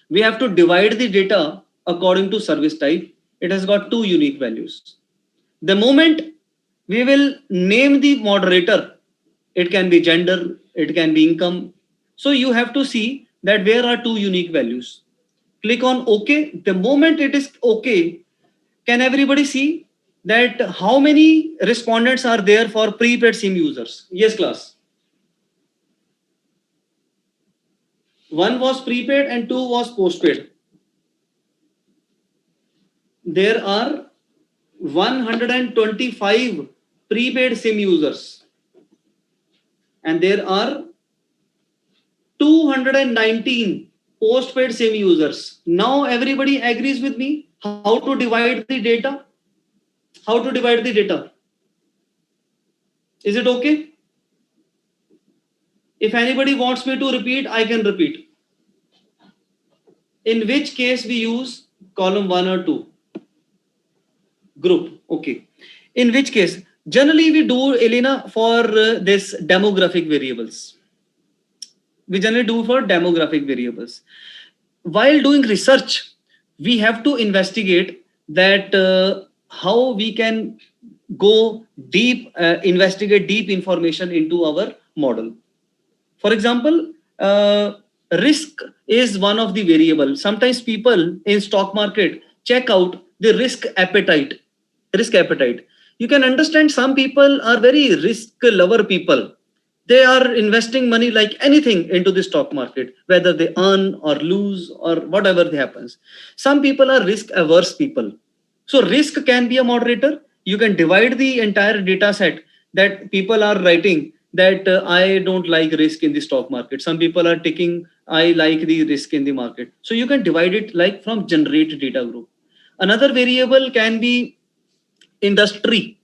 We have to divide the data according to service type. It has got two unique values. The moment we will name the moderator, it can be gender, it can be income. So you have to see that where are two unique values. Click on OK. The moment it is OK, can everybody see that how many respondents are there for prepaid SIM users? Yes, class. One was prepaid and two was postpaid. There are 125 prepaid SIM users and there are 219 postpaid SIM users. Now everybody agrees with me how to divide the data? How to divide the data? Is it okay? If anybody wants me to repeat, I can repeat. In which case we use column 1 or 2? Group. Okay. In which case, generally we do, Elena, for this demographic variables. We generally do for demographic variables. While doing research, we have to investigate that how we can go deep, investigate deep information into our model. For example, risk is one of the variables. Sometimes people in stock market check out the risk appetite. You can understand some people are very risk lover people. They are investing money like anything into the stock market, whether they earn or lose or whatever happens. Some people are risk averse people. So risk can be a moderator. You can divide the entire data set that people are writing that I don't like risk in the stock market. Some people are taking, I like the risk in the market. So you can divide it like from generate data group. Another variable can be industry,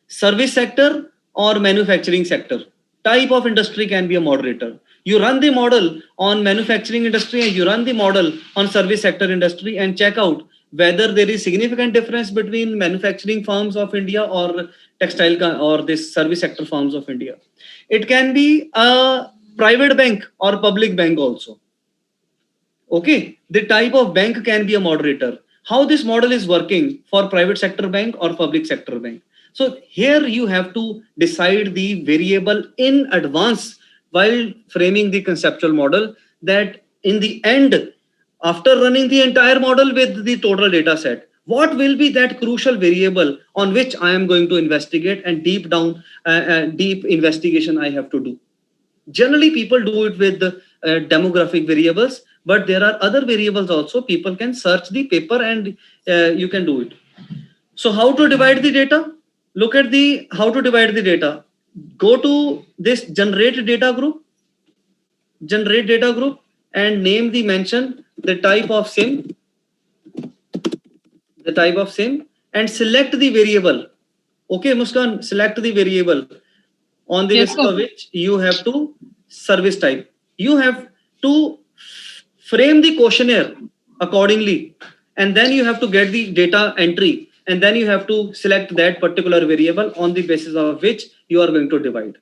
service sector or manufacturing sector. Type of industry can be a moderator. You run the model on manufacturing industry and you run the model on service sector industry and check out whether there is significant difference between manufacturing firms of India or textile or this service sector firms of India. It can be a private bank or public bank also. Okay, the type of bank can be a moderator. How this model is working for private sector bank or public sector bank. So here you have to decide the variable in advance while framing the conceptual model, that in the end, after running the entire model with the total data set, what will be that crucial variable on which I am going to investigate and deep investigation I have to do. Generally, people do it with demographic variables, but there are other variables also. People can search the paper and you can do it. So how to divide the data? Look at the how to divide the data. Go to this generate data group and name the mention the type of SIM and select the variable. Okay, Muskan, select the variable on the basis of which you have to service type. You have to frame the questionnaire accordingly, and then you have to get the data entry, and then you have to select that particular variable on the basis of which you are going to divide.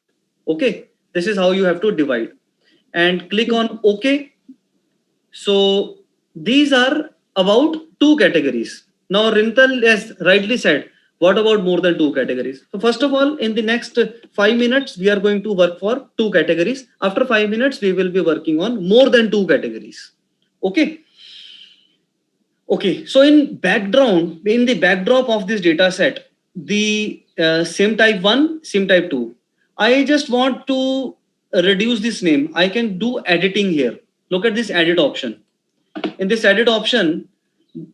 Okay, this is how you have to divide, and click on OK. So these are about two categories. Now Rintal has rightly said, what about more than two categories? So first of all, in the next 5 minutes, we are going to work for two categories. After 5 minutes, we will be working on more than two categories. Okay. Okay. So in the backdrop of this data set, the SIM type 1, SIM type 2, I just want to reduce this name. I can do editing here. Look at this edit option. In this edit option,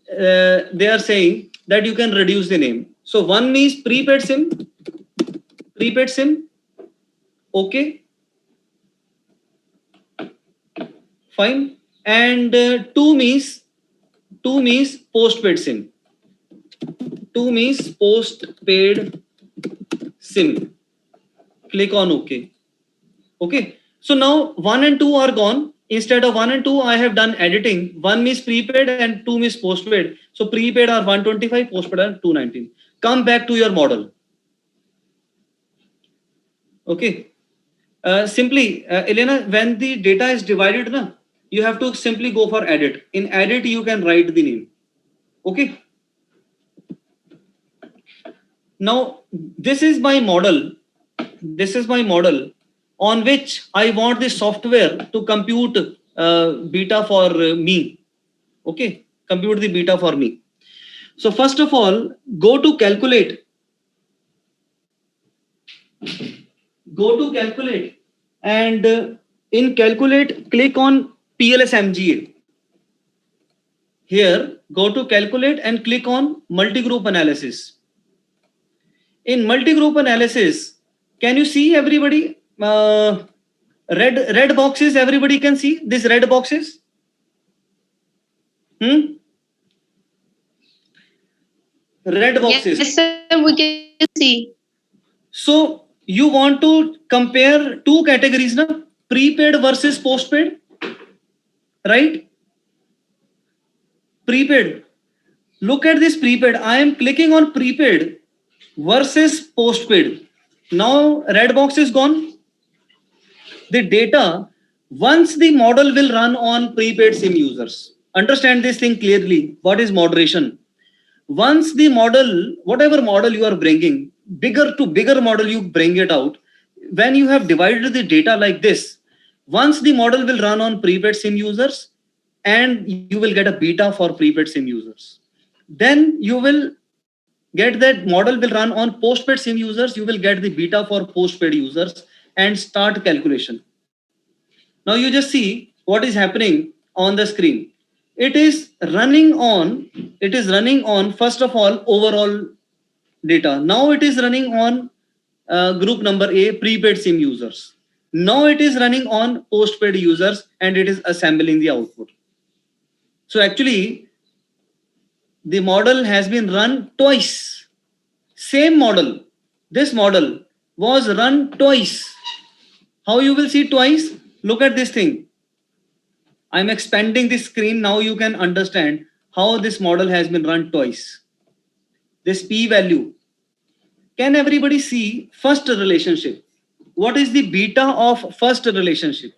they are saying that you can reduce the name. So one means prepaid SIM. Okay. Fine. And two means postpaid SIM. Click on OK. Okay. So now 1 and 2 are gone. instead of 1 and 2, I have done editing. 1 means prepaid and 2 means postpaid. So prepaid are 125, postpaid are 219. Come back to your model. Okay. Simply, Elena, when the data is divided, you have to simply go for edit. In edit, you can write the name. Okay. Now, this is my model. This is my model on which I want the software to compute beta for me. Okay, compute the beta for me. So first of all, go to calculate. Go to calculate, and in calculate, click on PLS-MGA. Here, go to calculate and click on multi-group analysis. In multi-group analysis, can you see everybody? Red boxes, everybody can see these red boxes. Red boxes. Yes, sir, we can see. So you want to compare two categories, na? Prepaid versus postpaid, right? Prepaid. Look at this prepaid. I am clicking on prepaid versus postpaid. Now red box is gone. The data, once the model will run on prepaid SIM users. Understand this thing clearly. What is moderation? Once the model, whatever model you are bringing, bigger to bigger model you bring it out. When you have divided the data like this, once the model will run on prepaid SIM users, and you will get a beta for prepaid SIM users. Then you will get that model will run on postpaid SIM users, you will get the beta for postpaid users and start calculation. Now you just see what is happening on the screen. It is running on first of all overall data. Now it is running on group number A, prepaid SIM users. Now it is running on postpaid users and it is assembling the output. So actually the model has been run twice. Same model. This model was run twice. How you will see twice? Look at this thing. I'm expanding the screen. Now you can understand how this model has been run twice. This p-value. Can everybody see first relationship? What is the beta of first relationship?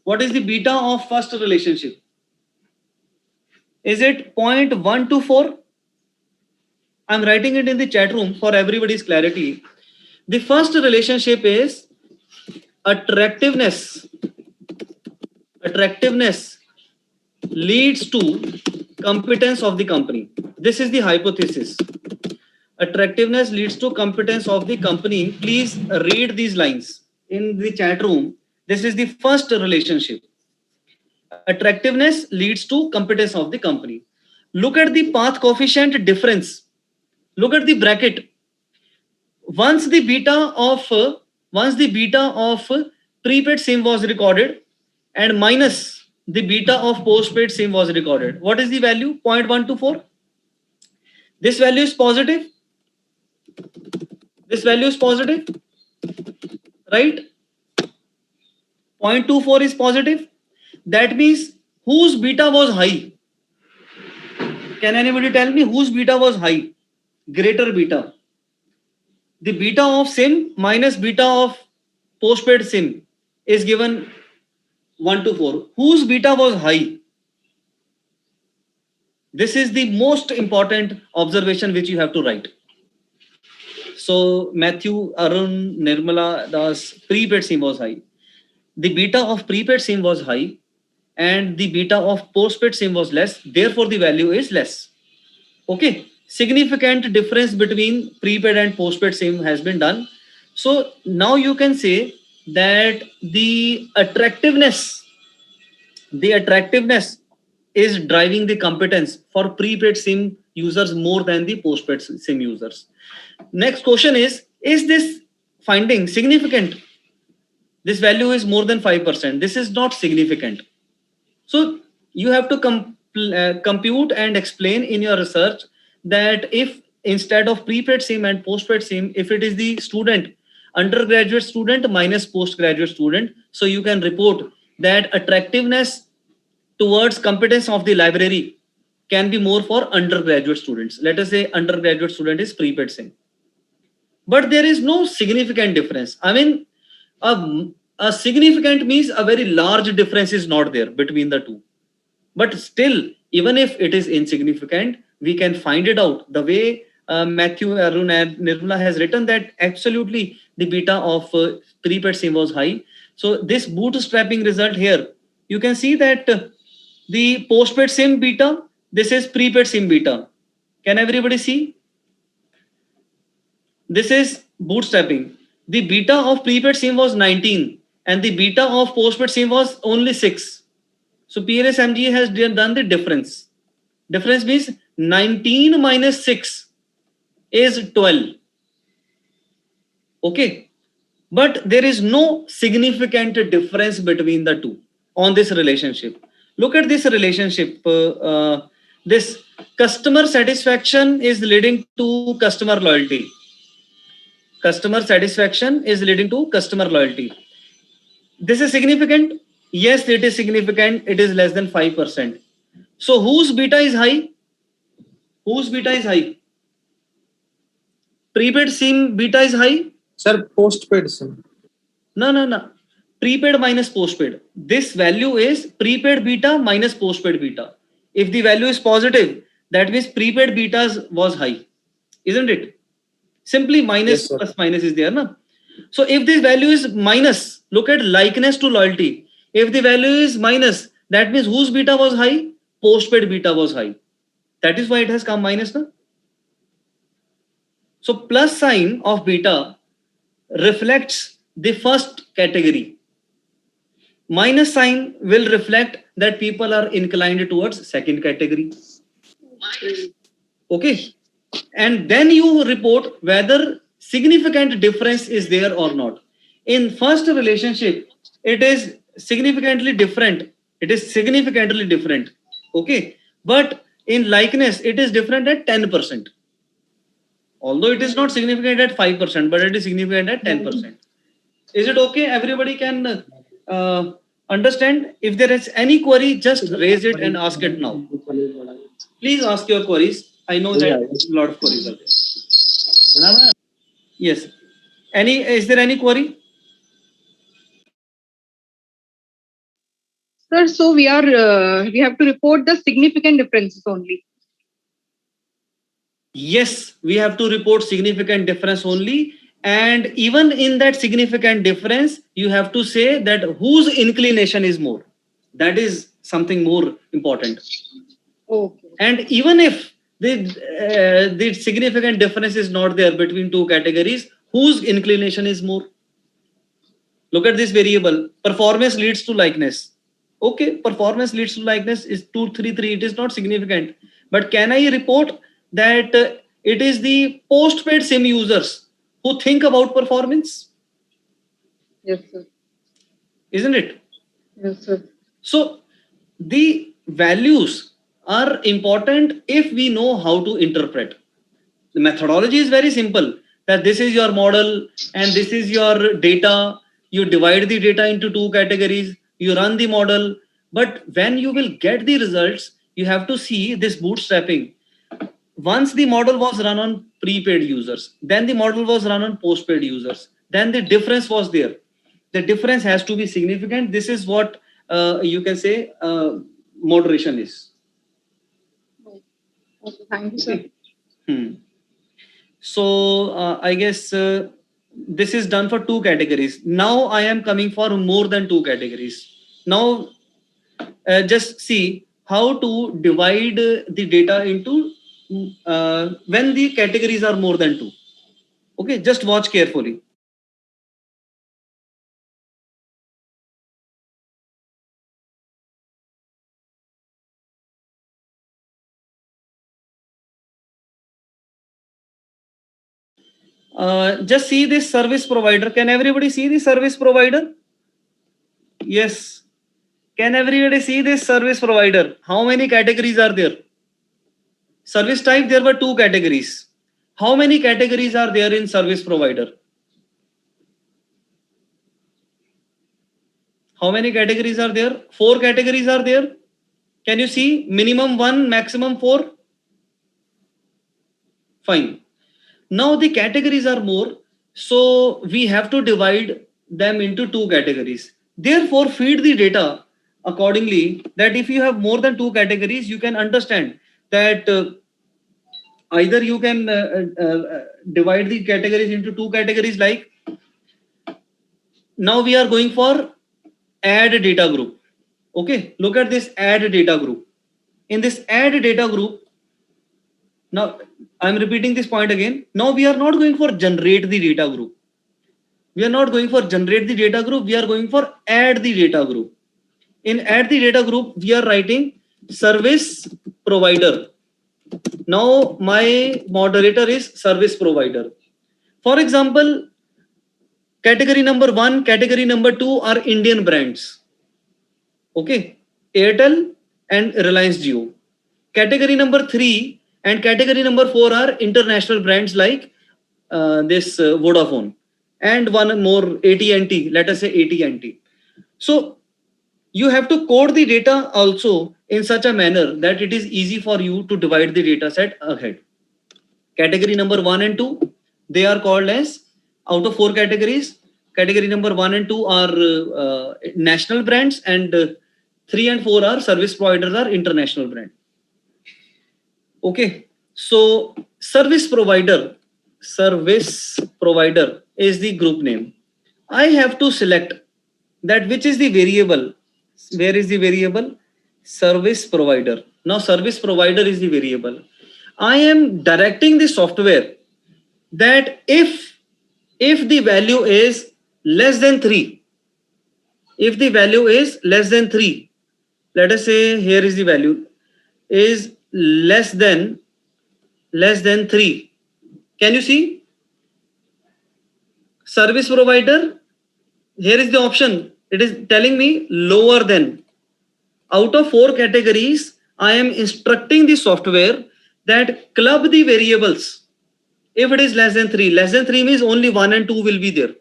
What is the beta of first relationship? Is it 0.124? I'm writing it in the chat room for everybody's clarity. The first relationship is attractiveness. Attractiveness leads to competence of the company. This is the hypothesis. Attractiveness leads to competence of the company. Please read these lines in the chat room. This is the first relationship. Attractiveness leads to competence of the company. Look at the path coefficient difference. Look at the bracket. Once the beta of prepaid SIM was recorded and minus the beta of postpaid SIM was recorded. What is the value? 0.124. This value is positive. This value is positive, right? 0.24 is positive. That means whose beta was high? Can anybody tell me whose beta was high? Greater beta. The beta of SIM minus beta of postpaid SIM is given 1 to 4. Whose beta was high? This is the most important observation which you have to write. So Matthew, Arun, Nirmala, Das, prepaid SIM was high. The beta of prepaid SIM was high and the beta of postpaid SIM was less. Therefore, the value is less. Okay. Significant difference between prepaid and postpaid SIM has been done. So now you can say that the attractiveness is driving the competence for prepaid SIM users more than the postpaid SIM users. Next question is this finding significant? This value is more than 5%. This is not significant. So you have to compute and explain in your research that if instead of prepaid SIM and postpaid SIM, if it is the student undergraduate student minus postgraduate student. So you can report that attractiveness towards competence of the library can be more for undergraduate students. Let us say undergraduate student is prepaid SIM. But there is no significant difference. I mean, a significant means a very large difference is not there between the two. But still, even if it is insignificant, we can find it out. The way Matthew, Arun and Nirmala has written that absolutely the beta of prepaid SIM was high. So this bootstrapping result here, you can see that the postpaid SIM beta, this is prepaid SIM beta. Can everybody see? This is bootstrapping. The beta of prepaid SIM was 19 and the beta of postpaid SIM was only 6. So PLSMG has done the difference. Difference means 19 minus 6 is 12. Okay. But there is no significant difference between the two on this relationship. Look at this relationship. This customer satisfaction is leading to customer loyalty. Customer satisfaction is leading to customer loyalty. This is significant. Yes, it is significant. It is less than 5%. So whose beta is high? Whose beta is high? Prepaid SIM beta is high? Sir, postpaid SIM. No. Prepaid minus postpaid. This value is prepaid beta minus postpaid beta. If the value is positive, that means prepaid betas was high. Isn't it? Simply minus plus minus is there. No? So if this value is minus, look at likeness to loyalty. If the value is minus, that means whose beta was high? Postpaid beta was high. That is why it has come minus. No? So plus sign of beta reflects the first category. Minus sign will reflect that people are inclined towards second category. Okay. And then you report whether significant difference is there or not. In first relationship, it is significantly different. It is significantly different. Okay. But in likeness, it is different at 10%. Although it is not significant at 5%, but it is significant at 10%. Is it okay? Everybody can understand. If there is any query, just raise it and ask it now. Please ask your queries. I know that a lot of queries are there. Yes. Is there any query? Sir, so we have to report the significant differences only. Yes, we have to report significant difference only. And even in that significant difference, you have to say that whose inclination is more. That is something more important. Okay. And even if the significant difference is not there between two categories, whose inclination is more? Look at this variable. Performance leads to likeness. Okay, performance leads to likeness is 233. It is not significant. But can I report that it is the postpaid SIM users who think about performance? Yes, sir. Isn't it? Yes, sir. So the values are important if we know how to interpret. The methodology is very simple, that this is your model and this is your data. You divide the data into two categories, you run the model. But when you will get the results, you have to see this bootstrapping. Once the model was run on prepaid users, then the model was run on postpaid users, then the difference was there. The difference has to be significant. This is what you can say moderation is. Okay, thank you, sir. So I guess this is done for two categories. Now I am coming for more than two categories. Now just see how to divide the data into when the categories are more than two. Okay, just watch carefully. Just see this service provider. Can everybody see the service provider? Yes. Can everybody see this service provider? How many categories are there? Service type, there were two categories. How many categories are there in service provider? How many categories are there? 4 categories are there. Can you see? Minimum 1, maximum 4. Fine. Now the categories are more, so we have to divide them into 2 categories. Therefore, feed the data accordingly, that if you have more than 2 categories, you can understand that either you can divide the categories into 2 categories, like now we are going for add data group. Okay, look at this add data group. In this add data group, now I'm repeating this point again. Now we are not going for generate the data group. We are not going for generate the data group. We are going for add the data group. In add the data group, we are writing service provider. Now my moderator is service provider. For example, category number 1, category number 2 are Indian brands. Okay, Airtel and Reliance Jio. Category number 3 and category number 4 are international brands like Vodafone, and one more AT&T. Let us say AT&T. So you have to code the data also in such a manner that it is easy for you to divide the data set ahead. Category number 1 and 2, they are called as, out of 4 categories, category number 1 and 2 are national brands, and 3 and 4 are service providers, are international brand. Okay, so service provider is the group name. I have to select that which is the variable. Where is the variable? Service provider. Now service provider is the variable. I am directing the software that if the value is less than 3, if the value is less than 3, let us say here is the value is less than 3. Can you see? Service provider, here is the option. It is telling me lower than. Out of 4 categories, I am instructing the software that club the variables. If it is less than 3 means only 1 and 2 will be there.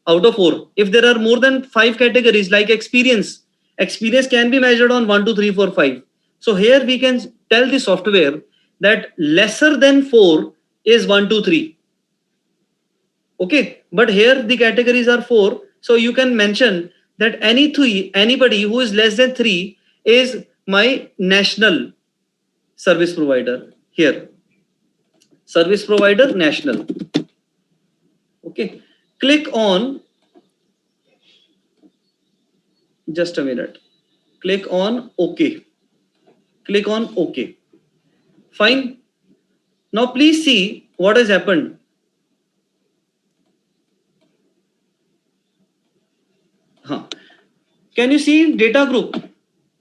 Out of 4. If there are more than 5 categories like experience can be measured on 1, 2, 3, 4, 5. So here we can tell the software that lesser than 4 is 1, 2, 3. Okay, but here the categories are 4. So you can mention that anybody who is less than 3 is my national service provider. Here, service provider national. Okay, click on, just a minute, click on OK. Click on OK. Fine. Now please see what has happened. Can you see data group?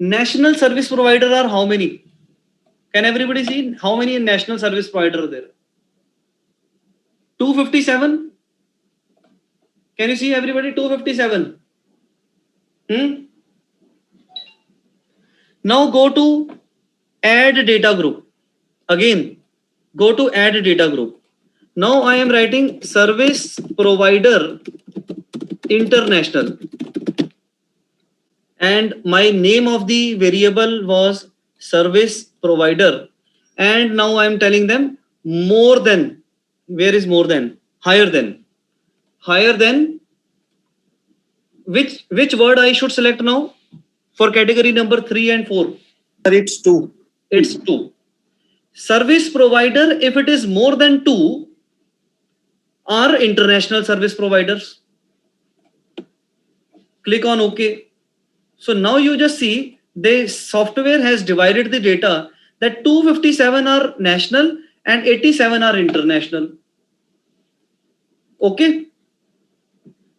National service provider are how many? Can everybody see how many national service provider are there? 257. Can you see everybody? 257. Now go to add data group. Again, go to add data group. Now I am writing service provider international. And my name of the variable was service provider. And now I am telling them more than. Where is more than? Higher than. Higher than. Which word I should select now for category number 3 and 4? It's 2. It's 2. Service provider, if it is more than 2, are international service providers. Click on OK. So now you just see the software has divided the data that 257 are national and 87 are international. Okay.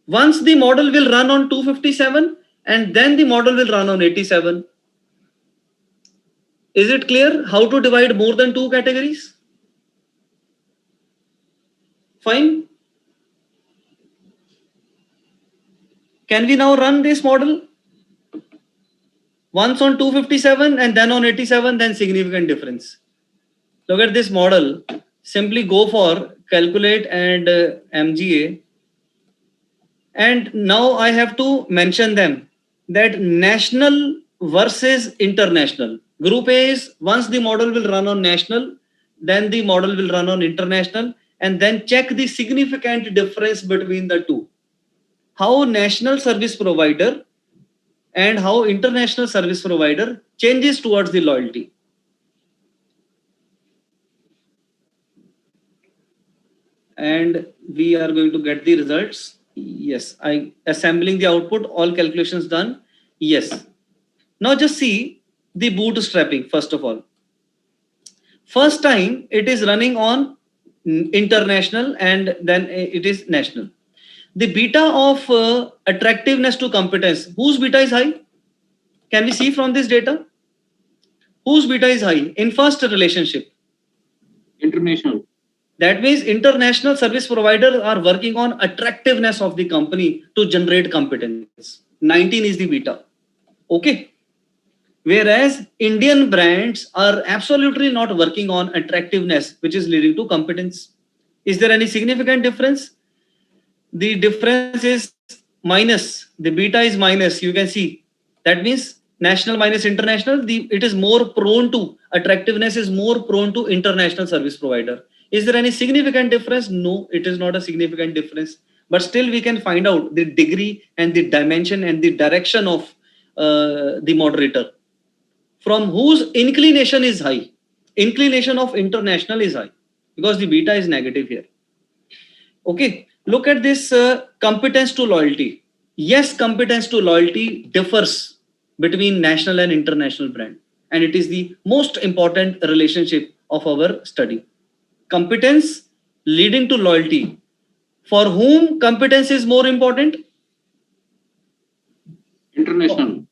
Once the model will run on 257 and then the model will run on 87. Is it clear how to divide more than 2 categories? Fine. Can we now run this model? Once on 257 and then on 87, then significant difference. Look at this model. Simply go for calculate and MGA. And now I have to mention them, that national versus international. Group A is, once the model will run on national, then the model will run on international, and then check the significant difference between the two. How national service provider and how international service provider changes towards the loyalty. And we are going to get the results. Yes, I assembling the output, all calculations done. Yes. Now just see the bootstrapping first of all. First time it is running on international and then it is national. The beta of attractiveness to competence, whose beta is high? Can we see from this data? Whose beta is high in first relationship? International. That means international service providers are working on attractiveness of the company to generate competence. 19 is the beta. Okay. Whereas Indian brands are absolutely not working on attractiveness, which is leading to competence. Is there any significant difference? The difference is minus. The beta is minus. You can see. That means national minus international, it is more prone to, attractiveness is more prone to international service provider. Is there any significant difference? No, it is not a significant difference. But still we can find out the degree and the dimension and the direction of the moderator. From whose inclination is high? Inclination of international is high because the beta is negative here. Okay, look at this competence to loyalty. Yes, competence to loyalty differs between national and international brand. And it is the most important relationship of our study. Competence leading to loyalty. For whom competence is more important? International.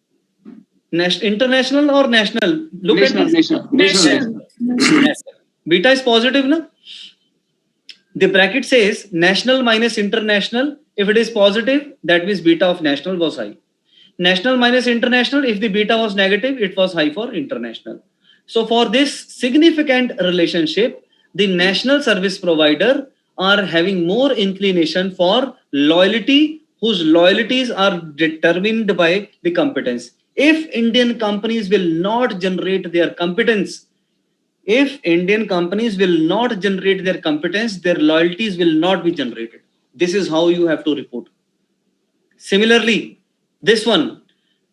International or national? Look National, at this. national. Beta is positive, na? The bracket says national minus international. If it is positive, that means beta of national was high. National minus international, if the beta was negative, it was high for international. So for this significant relationship, the national service provider are having more inclination for loyalty, whose loyalties are determined by the competence. If Indian companies will not generate their competence, if Indian companies will not generate their competence, their loyalties will not be generated. This is how you have to report. Similarly, this one,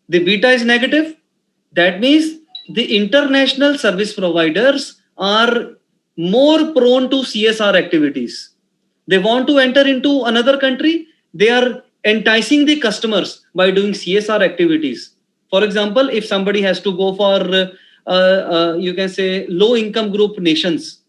the beta is negative. That means the international service providers are more prone to CSR activities. They want to enter into another country. They are enticing the customers by doing CSR activities. For example, if somebody has to go for, you can say, low income group nations.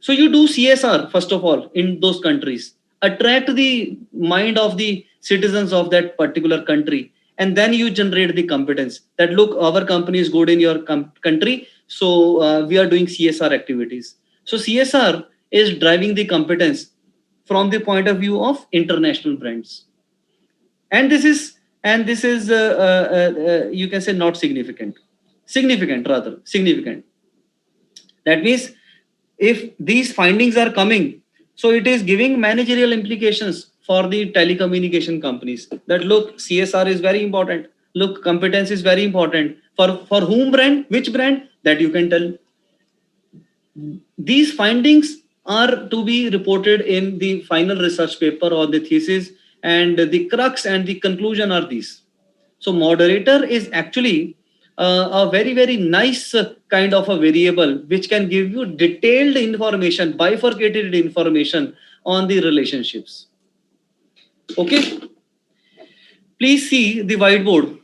So you do CSR, first of all, in those countries. Attract the mind of the citizens of that particular country. And then you generate the competence that, look, our company is good in your country. So we are doing CSR activities. So CSR is driving the competence from the point of view of international brands. And this is you can say not significant. Significant rather, significant. That means if these findings are coming, so it is giving managerial implications for the telecommunication companies that, look, CSR is very important. Look, competence is very important. For whom brand, which brand, that you can tell. These findings are to be reported in the final research paper or the thesis, and the crux and the conclusion are these. So moderator is actually a very, very nice kind of a variable which can give you detailed information, bifurcated information on the relationships. Okay. Please see the whiteboard.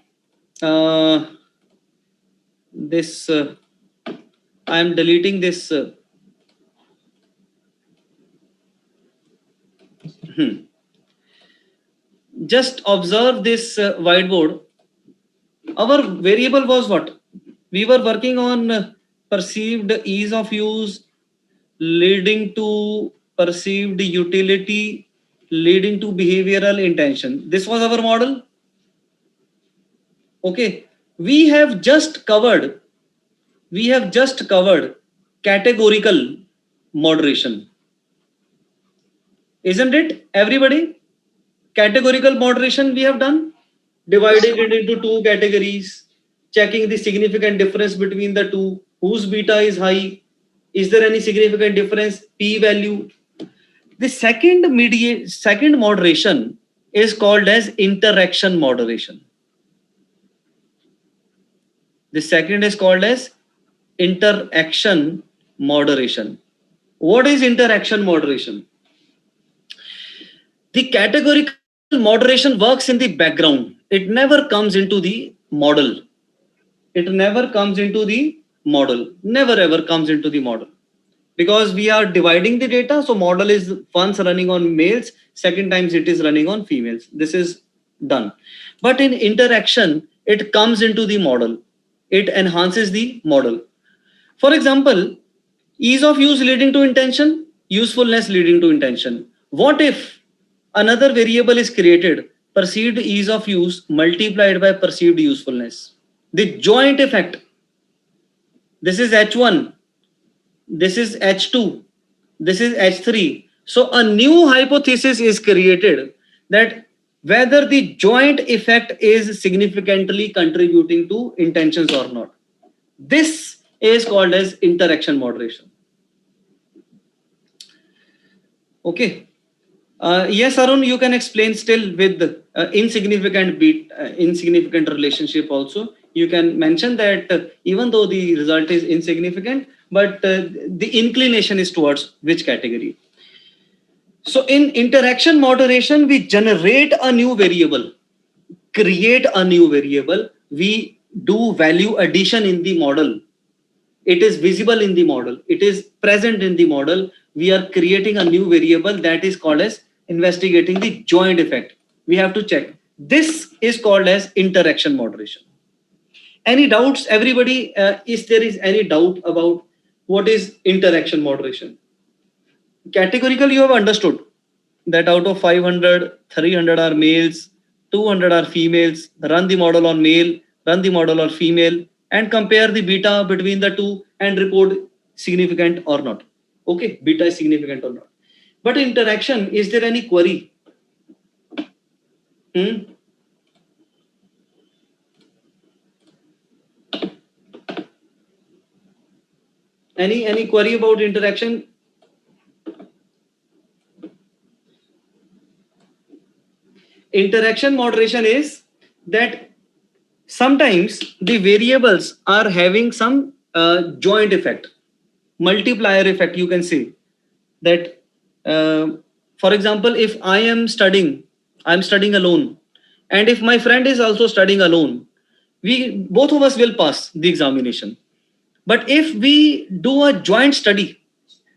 I am deleting this. Just observe this whiteboard. Our variable was what? We were working on perceived ease of use, leading to perceived utility, leading to behavioral intention. This was our model. Okay. We have just covered Categorical moderation we have done, dividing it into two categories, checking the significant difference between the two, whose beta is high, is there any significant difference, p value. The second moderation is called as interaction moderation. The second is called as interaction moderation. What is interaction moderation? The categorical moderation works in the background. It never comes into the model. It never comes into the model. Never ever comes into the model. Because we are dividing the data, so model is once running on males, second times it is running on females. This is done. But in interaction, it comes into the model. It enhances the model. For example, ease of use leading to intention, usefulness leading to intention. What if another variable is created, perceived ease of use multiplied by perceived usefulness? The joint effect. This is H1. This is H2. This is H3. So a new hypothesis is created that whether the joint effect is significantly contributing to intentions or not. This is called as interaction moderation. Okay. Yes, Arun, you can explain still with insignificant relationship also. You can mention that even though the result is insignificant, but the inclination is towards which category. So in interaction moderation, we generate a new variable, create a new variable. We do value addition in the model. It is visible in the model. It is present in the model. We are creating a new variable that is called as investigating the joint effect. We have to check. This is called as interaction moderation. Any doubts, everybody? If there is any doubt about what is interaction moderation? Categorical, you have understood that out of 500, 300 are males, 200 are females. Run the model on male, run the model on female, and compare the beta between the two and report significant or not. Okay, beta is significant or not. But interaction, is there any query? Any query about interaction? Interaction moderation is that sometimes the variables are having some joint effect, multiplier effect, you can say. That, for example, if I'm studying alone, and if my friend is also studying alone, both of us will pass the examination. But if we do a joint study,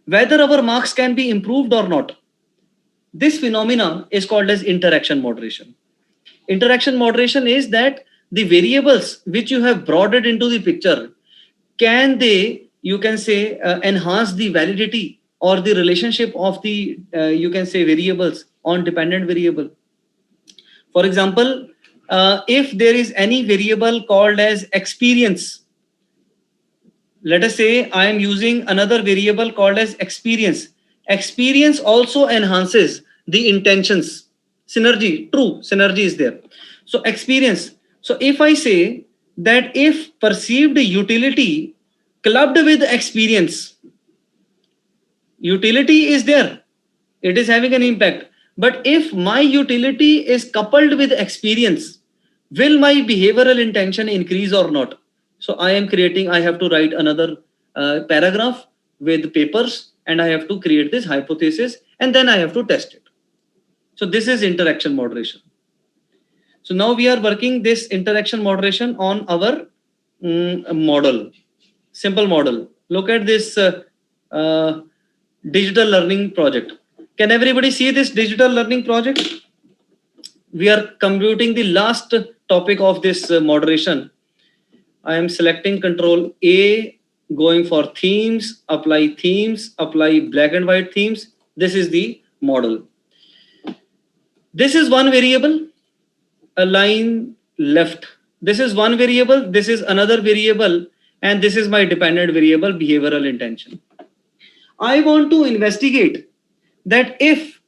whether our marks can be improved or not, this phenomena is called as interaction moderation. Interaction moderation is that the variables which you have brought it into the picture, can they, you can say, enhance the validity or the relationship of the, you can say, variables on dependent variable. For example, if there is any variable called as experience, let us say I am using another variable called as experience. Experience also enhances the intentions. Synergy, true, synergy is there. So experience. So if I say that if perceived utility clubbed with experience, utility is there, it is having an impact. But if my utility is coupled with experience, will my behavioral intention increase or not? So I have to write another paragraph with papers, and I have to create this hypothesis, and then I have to test it. So this is interaction moderation. So now we are working this interaction moderation on our model, simple model. Look at this digital learning project. Can everybody see this digital learning project? We are computing the last topic of this moderation. I am selecting control A, going for themes, apply black and white themes. This is the model. This is one variable, align left. This is one variable, this is another variable, and this is my dependent variable, behavioral intention. I want to investigate that if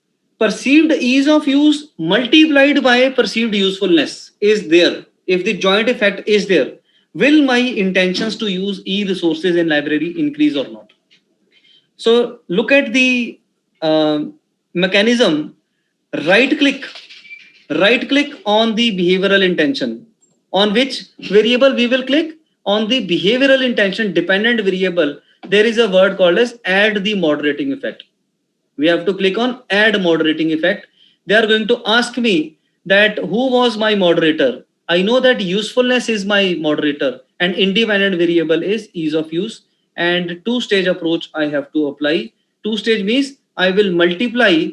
perceived ease of use multiplied by perceived usefulness is there, if the joint effect is there, will my intentions to use e-resources in library increase or not? So look at the mechanism. Right click on the behavioral intention. On which variable we will click? On the behavioral intention dependent variable. There is a word called as add the moderating effect. We have to click on add moderating effect. They are going to ask me that who was my moderator. I know that usefulness is my moderator and independent variable is ease of use, and two-stage approach I have to apply. Two-stage means I will multiply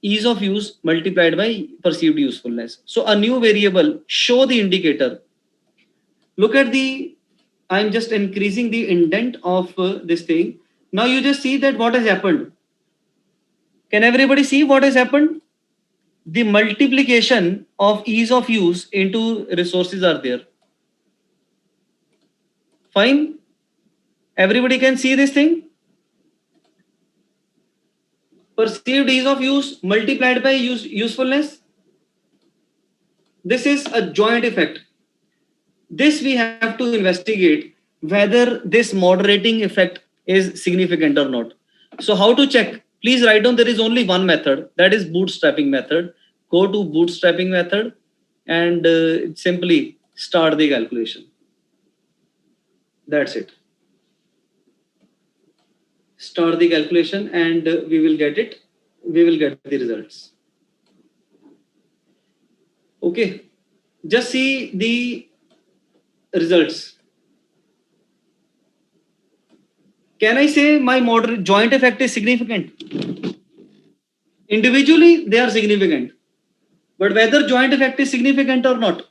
ease of use multiplied by perceived usefulness. So a new variable, show the indicator. Look at the, I'm just increasing the indent of this thing. Now you just see that what has happened. Can everybody see what has happened? The multiplication of ease of use into resources are there. Fine. Everybody can see this thing. Perceived ease of use multiplied by usefulness. This is a joint effect. This we have to investigate whether this moderating effect is significant or not. So how to check? Please write down, there is only one method, that is bootstrapping method. Go to bootstrapping method and simply start the calculation. That's it. Start the calculation and we will get it. We will get the results. Okay. Just see the results. Can I say my moderate joint effect is significant? Individually, they are significant. But whether joint effect is significant or not?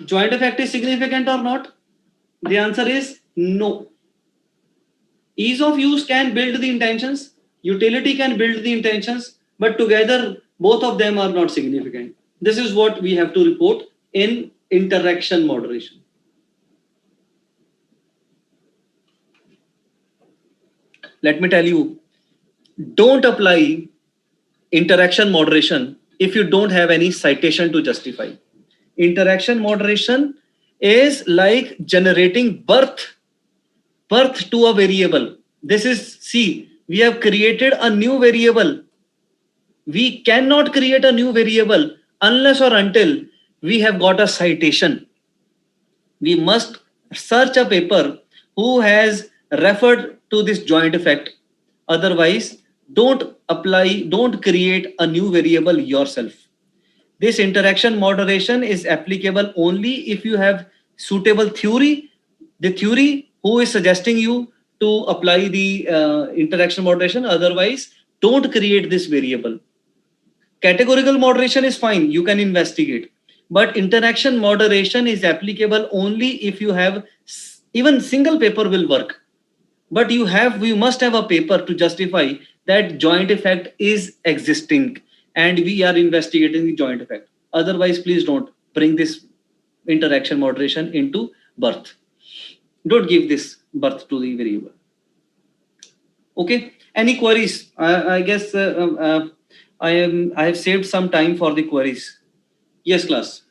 Joint effect is significant or not? The answer is no. Ease of use can build the intentions, utility can build the intentions, but together both of them are not significant. This is what we have to report in interaction moderation. Let me tell you, don't apply interaction moderation if you don't have any citation to justify. Interaction moderation is like generating birth to a variable. This is, see, we have created a new variable. We cannot create a new variable unless or until we have got a citation. We must search a paper who has referred to this joint effect. Otherwise, don't create a new variable yourself. This interaction moderation is applicable only if you have suitable theory. The theory who is suggesting you to apply the interaction moderation. Otherwise, don't create this variable. Categorical moderation is fine. You can investigate. But interaction moderation is applicable only if you have, even single paper will work. But you must have a paper to justify that joint effect is existing and we are investigating the joint effect. Otherwise, please don't bring this interaction moderation into birth. Don't give this birth to the variable. Okay. Any queries? I guess I have saved some time for the queries. Yes, class.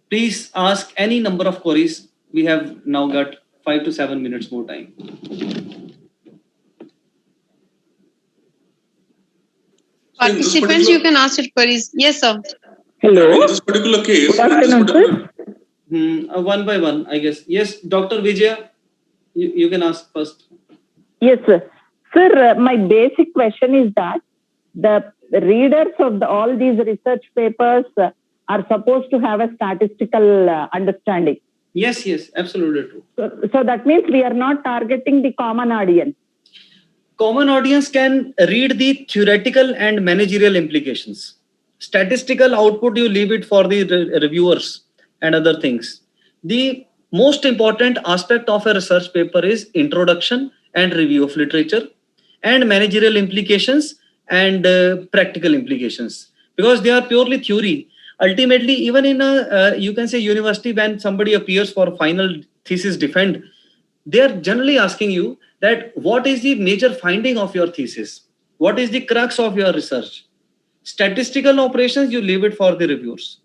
Please ask any number of queries. We have now got 5 to 7 minutes more time. Participants, you can ask your queries. Yes, sir. Hello. In this particular case, Good afternoon, sir. One by one, I guess. Yes, Dr. Vijaya, you can ask first. Yes, sir. Sir, my basic question is that the readers of all these research papers are supposed to have a statistical understanding. Yes, absolutely true. So that means we are not targeting the common audience. Common audience can read the theoretical and managerial implications. Statistical output, you leave it for the reviewers and other things. The most important aspect of a research paper is introduction and review of literature, and managerial implications and practical implications, because they are purely theory. Ultimately, even in a you can say university, when somebody appears for final thesis defend, they are generally asking you that what is the major finding of your thesis? What is the crux of your research? Statistical operations, you leave it for the reviewers.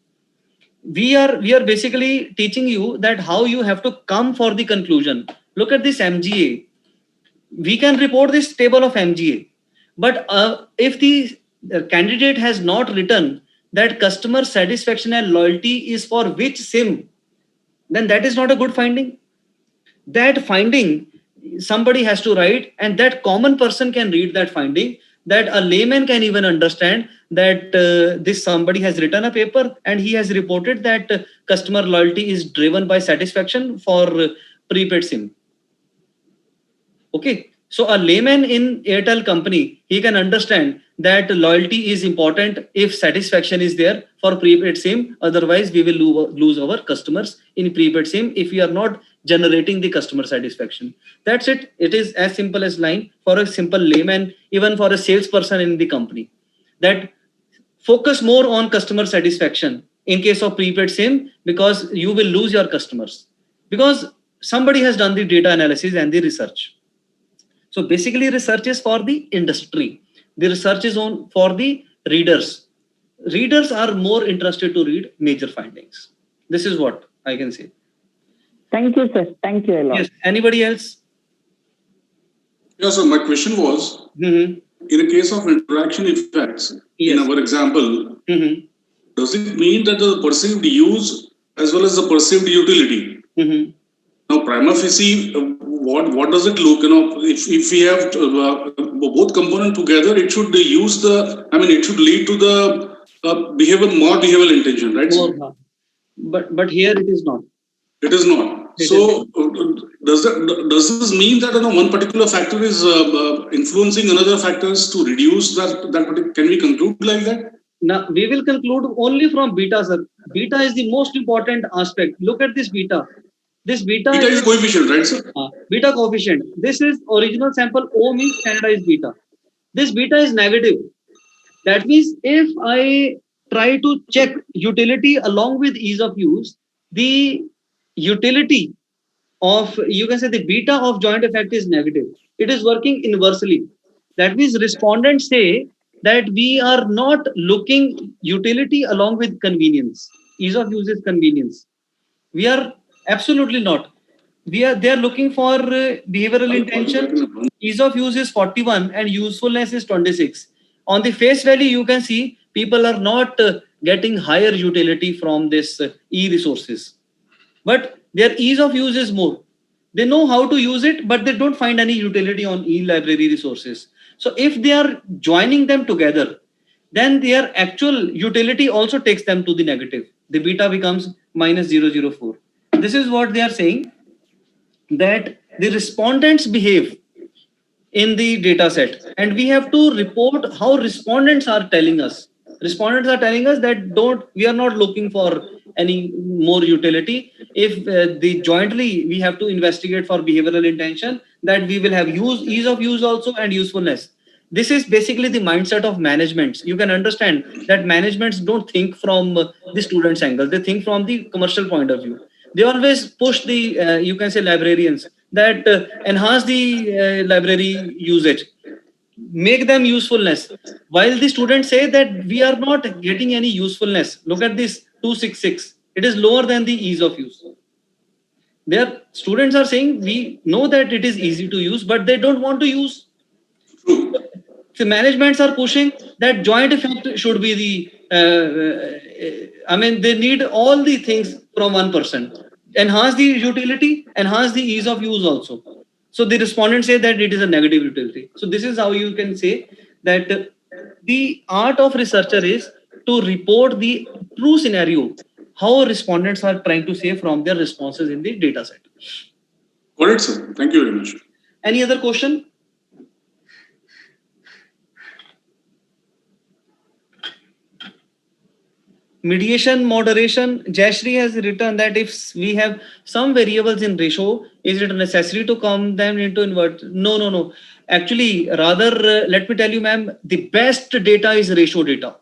We are basically teaching you that how you have to come for the conclusion. Look at this MGA. We can report this table of MGA, but if the candidate has not written that customer satisfaction and loyalty is for which SIM, then that is not a good finding. That finding somebody has to write, and that common person can read that finding, that a layman can even understand that this somebody has written a paper and he has reported that customer loyalty is driven by satisfaction for prepaid SIM. Okay, so a layman in Airtel company, he can understand that loyalty is important if satisfaction is there for prepaid SIM. Otherwise, we will lose our customers in prepaid SIM if we are not generating the customer satisfaction. That's it. It is as simple as line for a simple layman, even for a salesperson in the company, that focus more on customer satisfaction in case of prepaid SIM, because you will lose your customers because somebody has done the data analysis and the research. So basically research is for the industry. The research is on for the readers. Readers are more interested to read major findings. This is what I can say. Thank you, sir. Thank you a lot. Yes. Anybody else? Yeah, so my question was, in a case of interaction effects, Yes. in our example, does it mean that the perceived use as well as the perceived utility? Now, prima facie, what does it look? If we have both components together, it should use it should lead to the more behavioral intention, right? But here it is not. It is not. So, does this mean that one particular factor is influencing another factors to reduce that particular? Can we conclude like that? Now we will conclude only from beta, sir. Beta is the most important aspect. Look at this beta. This beta is coefficient, right, sir? Beta coefficient. This is original sample. O means standardized beta. This beta is negative. That means if I try to check utility along with ease of use, the utility of, you can say, the beta of joint effect is negative. It is working inversely. That means respondents say that we are not looking utility along with convenience. Ease of use is convenience. We are absolutely not. They are looking for behavioral intention. Ease of use is 41 and usefulness is 26. On the face value, you can see people are not getting higher utility from this e-resources. But their ease of use is more. They know how to use it, but they don't find any utility on e-library resources. So if they are joining them together, then their actual utility also takes them to the negative. The beta becomes minus 0.004. This is what they are saying, that the respondents behave in the data set, and we have to report how respondents are telling us. Respondents are telling us that we are not looking for any more utility. If the jointly we have to investigate for behavioral intention, that we will have ease of use also and usefulness. This is basically the mindset of managements. You can understand that managements don't think from the student's angle. They think from the commercial point of view. They always push the, you can say, librarians that enhance the library usage, make them usefulness. While the students say that we are not getting any usefulness. Look at this 266. It is lower than the ease of use. Their students are saying we know that it is easy to use, but they don't want to use. The managements are pushing that joint effect should be the, they need all the things from one person. Enhance the utility, enhance the ease of use also. So the respondents say that it is a negative utility. So this is how you can say that the art of researcher is to report the true scenario, how respondents are trying to say from their responses in the data set. Correct, sir. Thank you very much. Any other question? Mediation, moderation, Jayashree has written that if we have some variables in ratio, is it necessary to come them into invert? No. Actually, rather, let me tell you, ma'am, the best data is ratio data.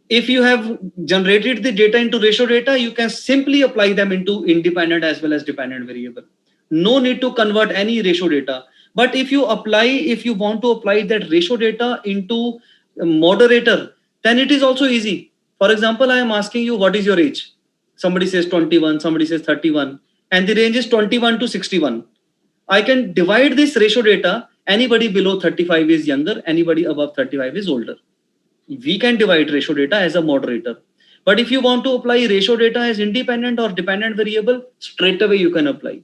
If you have generated the data into ratio data, you can simply apply them into independent as well as dependent variable. No need to convert any ratio data. But if you want to apply that ratio data into a moderator, then it is also easy. For example, I am asking you, what is your age? Somebody says 21, somebody says 31, and the range is 21 to 61. I can divide this ratio data. Anybody below 35 is younger, anybody above 35 is older. We can divide ratio data as a moderator. But if you want to apply ratio data as independent or dependent variable, straight away you can apply.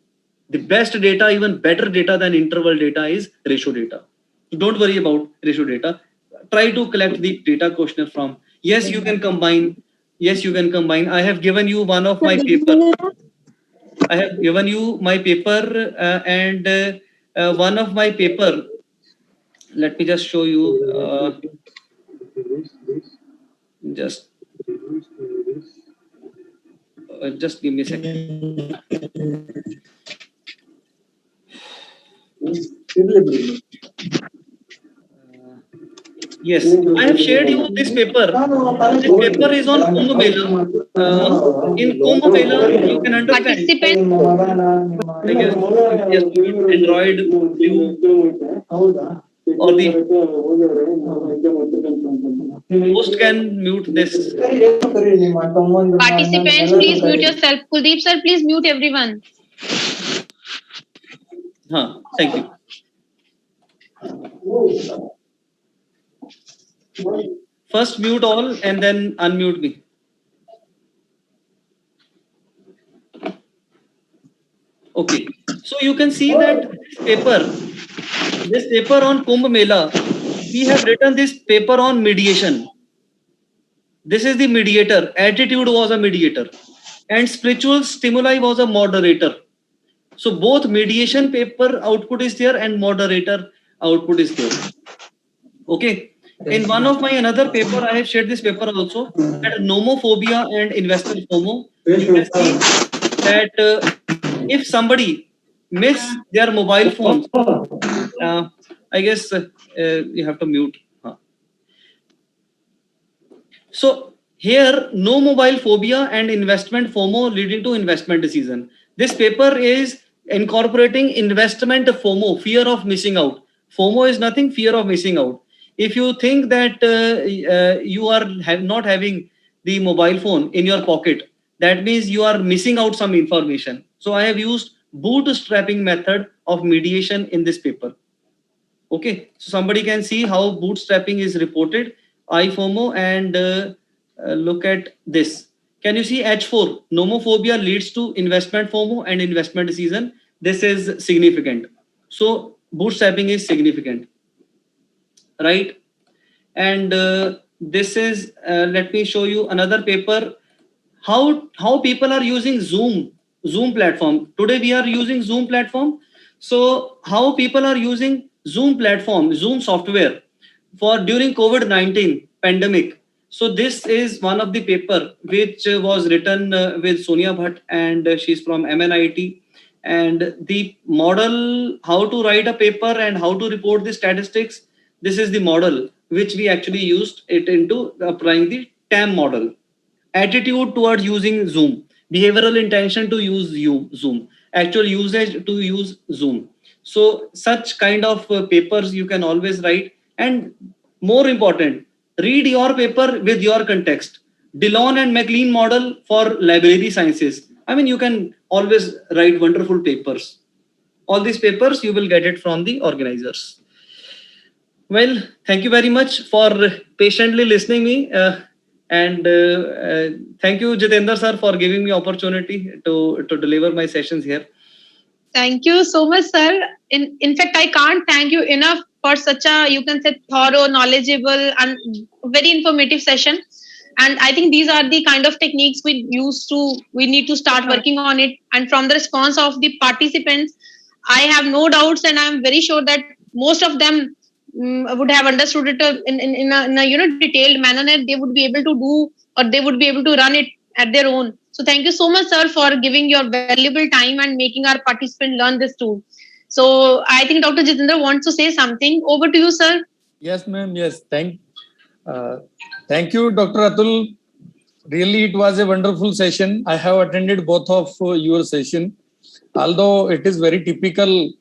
The best data, even better data than interval data, is ratio data. Don't worry about ratio data. Try to collect the data questionnaire from. Yes, you can combine. Yes, you can combine. I have given you one of my paper. I have given you my paper and one of my paper. Let me just show you. Just give me a second. Yes, I have shared you this paper. This paper is on Kumbh Mela. In Kumbh Mela, you can understand. Participant. I guess yes, Android, Blue, or the host can mute this. Participants, please mute yourself. Kuldeep sir, please mute everyone. Thank you. First mute all and then unmute me. Okay, so you can see that this paper on Kumbh Mela, we have written this paper on mediation. This is the mediator. Attitude was a mediator and spiritual stimuli was a moderator. So both mediation paper output is there and moderator output is there. Okay. In one of my another paper, I have shared this paper also, that nomophobia and investor FOMO. You can see that if somebody miss their mobile phones, I guess you have to mute. So here, no mobile phobia and investment FOMO leading to investment decision. This paper is incorporating investment FOMO, fear of missing out. FOMO is nothing, fear of missing out. If you think that you are not having the mobile phone in your pocket, that means you are missing out some information. So I have used bootstrapping method of mediation in this paper. Okay, so somebody can see how bootstrapping is reported, iFOMO, and look at this. Can you see H4? Nomophobia leads to investment FOMO and investment decision. This is significant. So bootstrapping is significant, right? And this is, let me show you another paper. How people are using Zoom platform. Today we are using Zoom platform. So how people are using Zoom platform, Zoom software for during COVID-19 pandemic. So this is one of the paper which was written with Sonia Bhatt, and she's from MNIT. And the model, how to write a paper and how to report the statistics, this is the model which we actually used it into applying the TAM model. Attitude towards using Zoom, behavioral intention to use Zoom, actual usage to use Zoom. So such kind of papers you can always write. And more important, read your paper with your context. Dillon and MacLean model for library sciences. I mean, you can always write wonderful papers. All these papers, you will get it from the organizers. Well, thank you very much for patiently listening me. And thank you, Jitendra sir, for giving me opportunity to deliver my sessions here. Thank you so much, sir. In fact, I can't thank you enough for such a, you can say, thorough, knowledgeable, and very informative session. And I think these are the kind of techniques we need to start working on it. And from the response of the participants, I have no doubts, and I'm very sure that most of them would have understood it in a detailed manner, and they would be able to do, or they would be able to run it at their own. So thank you so much, sir, for giving your valuable time and making our participants learn this too. So I think Dr. Jitendra wants to say something. Over to you, sir. Yes, ma'am. Yes. Thank you, Dr. Atul. Really, it was a wonderful session. I have attended both of your session. Although it is very typical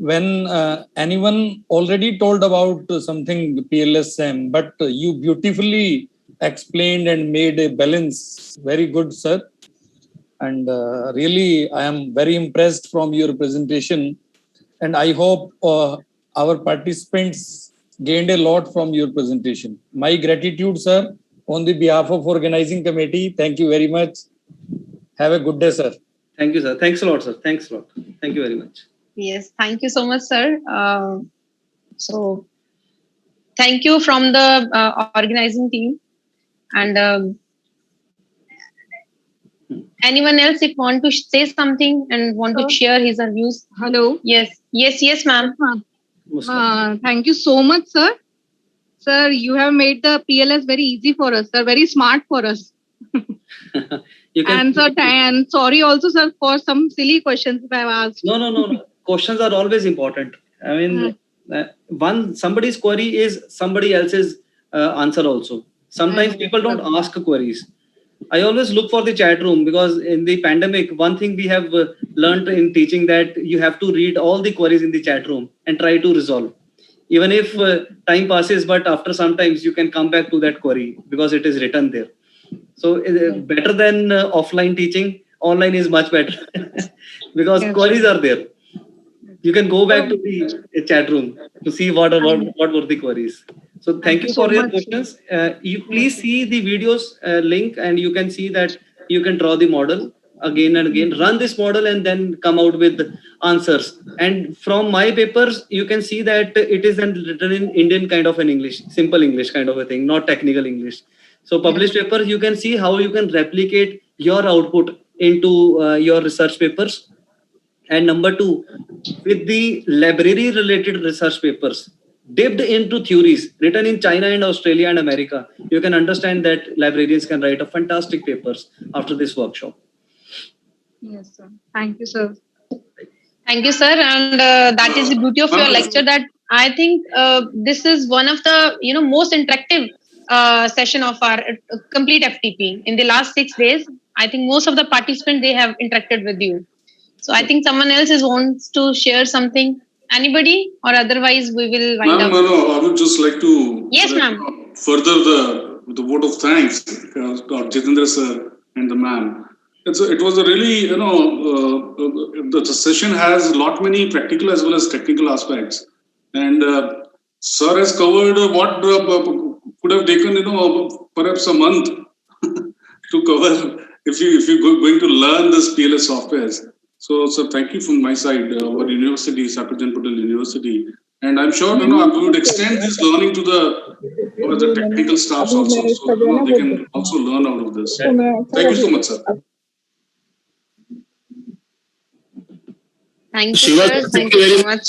when anyone already told about something PLSM, but you beautifully explained and made a balance. Very good, sir. And really, I am very impressed from your presentation. And I hope our participants gained a lot from your presentation. My gratitude, sir, on the behalf of organizing committee. Thank you very much. Have a good day, sir. Thank you, sir. Thanks a lot, sir. Thanks a lot. Thank you very much. Yes, thank you so much, sir. So, thank you from the organizing team. And anyone else, if want to say something and want to share his views? Hello. Yes, ma'am. Thank you so much, sir. Sir, you have made the PLS very easy for us, sir. Very smart for us. You can. And sir, and sorry also, sir, for some silly questions if I have asked. No. Questions are always important. I mean, somebody's query is somebody else's answer also. Sometimes people don't ask queries. I always look for the chat room, because in the pandemic, one thing we have learned in teaching, that you have to read all the queries in the chat room and try to resolve. Even if time passes, but after some times you can come back to that query because it is written there. So better than offline teaching, online is much better because queries are there. You can go back to the chat room to see what were the queries. So thank you for your questions. You please see the videos link, and you can see that you can draw the model again and again, run this model, and then come out with answers. And from my papers, you can see that it is written in Indian kind of an English, simple English kind of a thing, not technical English. So published papers, you can see how you can replicate your output into your research papers. And number two, with the library related research papers, dipped into theories written in China and Australia and America, you can understand that librarians can write a fantastic papers after this workshop. Yes, sir. Thank you, sir. Thank you, sir. And that is the beauty of your lecture, that I think this is one of the most interactive session of our complete FTP. In the last 6 days, I think most of the participants, they have interacted with you. So I think someone else wants to share something. Anybody? Or otherwise we will wind up. No, I would just like to further the vote of thanks to Jitendra sir and the ma'am. It was a really, the session has a lot many practical as well as technical aspects. And sir has covered what could have taken, perhaps a month to cover if you're going to learn this PLS softwares. So thank you from my side, our university, Sakujan Patel University. And I'm sure, we would extend this learning to the technical staffs also. So they can also learn out of this. Thank you so much, sir. Thank you, sir. Thank you very much.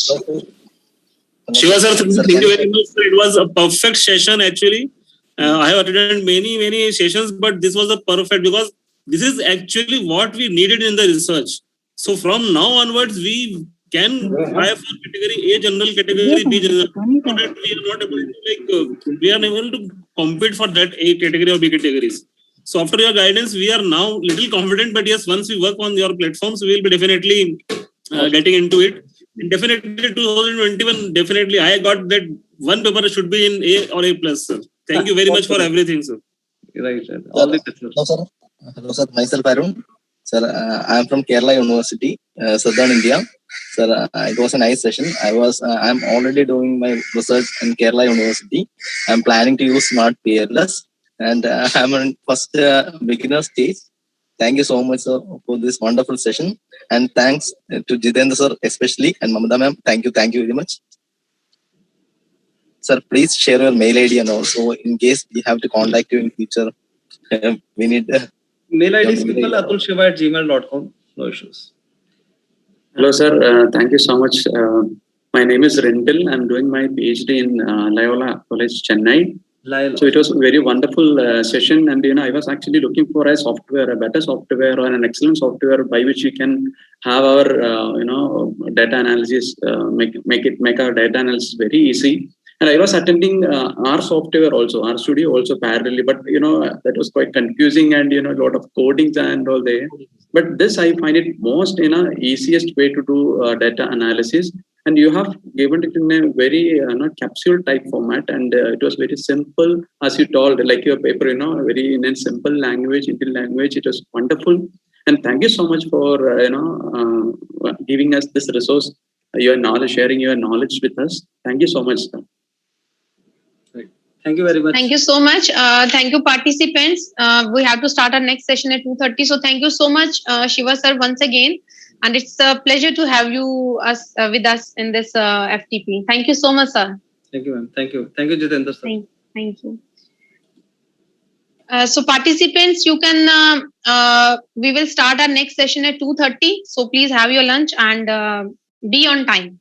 Shiva sir, thank you very much. It was a perfect session actually. I have attended many sessions, but this was a perfect, because this is actually what we needed in the research. So from now onwards, we can try for category A, general, category B, general. We are not able to compete for that A category or B categories. So after your guidance, we are now little confident, but yes, once we work on your platforms, we will be definitely getting into it. And definitely 2021, definitely I got that one paper should be in A or A plus, sir. Thank you very much for everything, sir. Right, sir. All the best, sir. Hello, sir. Myself, Arun. Sir, I am from Kerala University, Southern India. Sir, it was a nice session. I'm already doing my research in Kerala University. I'm planning to use Smart PLS, and I'm on first beginner stage. Thank you so much, sir, for this wonderful session. And thanks to Jitendra sir especially, and Mamata ma'am. Thank you very much. Sir, please share your mail ID, and also in case we have to contact you in future, we need... Mail ID is simple, atulshiva@gmail.com. No issues. Hello, sir. Thank you so much. My name is Rentil. I'm doing my PhD in Loyola College, Chennai. So it was a very wonderful session, and I was actually looking for a better software, or an excellent software by which we can have our data analysis, make our data analysis very easy. And I was attending R software also, R Studio also parallelly, but that was quite confusing, and a lot of codings and all there. But this I find it most easiest way to do data analysis. and you have given it in a very capsule type format, and it was very simple, as you told, like your paper, very in a simple language, Indian language. It was wonderful, and thank you so much for giving us this resource, your knowledge, sharing your knowledge with us. Thank you so much, sir. Thank you very much. Thank you so much. Thank you, participants. We have to start our next session at 2:30. So thank you so much, Shiva sir, once again. And it's a pleasure to have you with us in this FTP. Thank you so much, sir. Thank you, ma'am. Thank you. Thank you, Jitendra sir. Thank you. So participants, you can, we will start our next session at 2:30. So please have your lunch and be on time.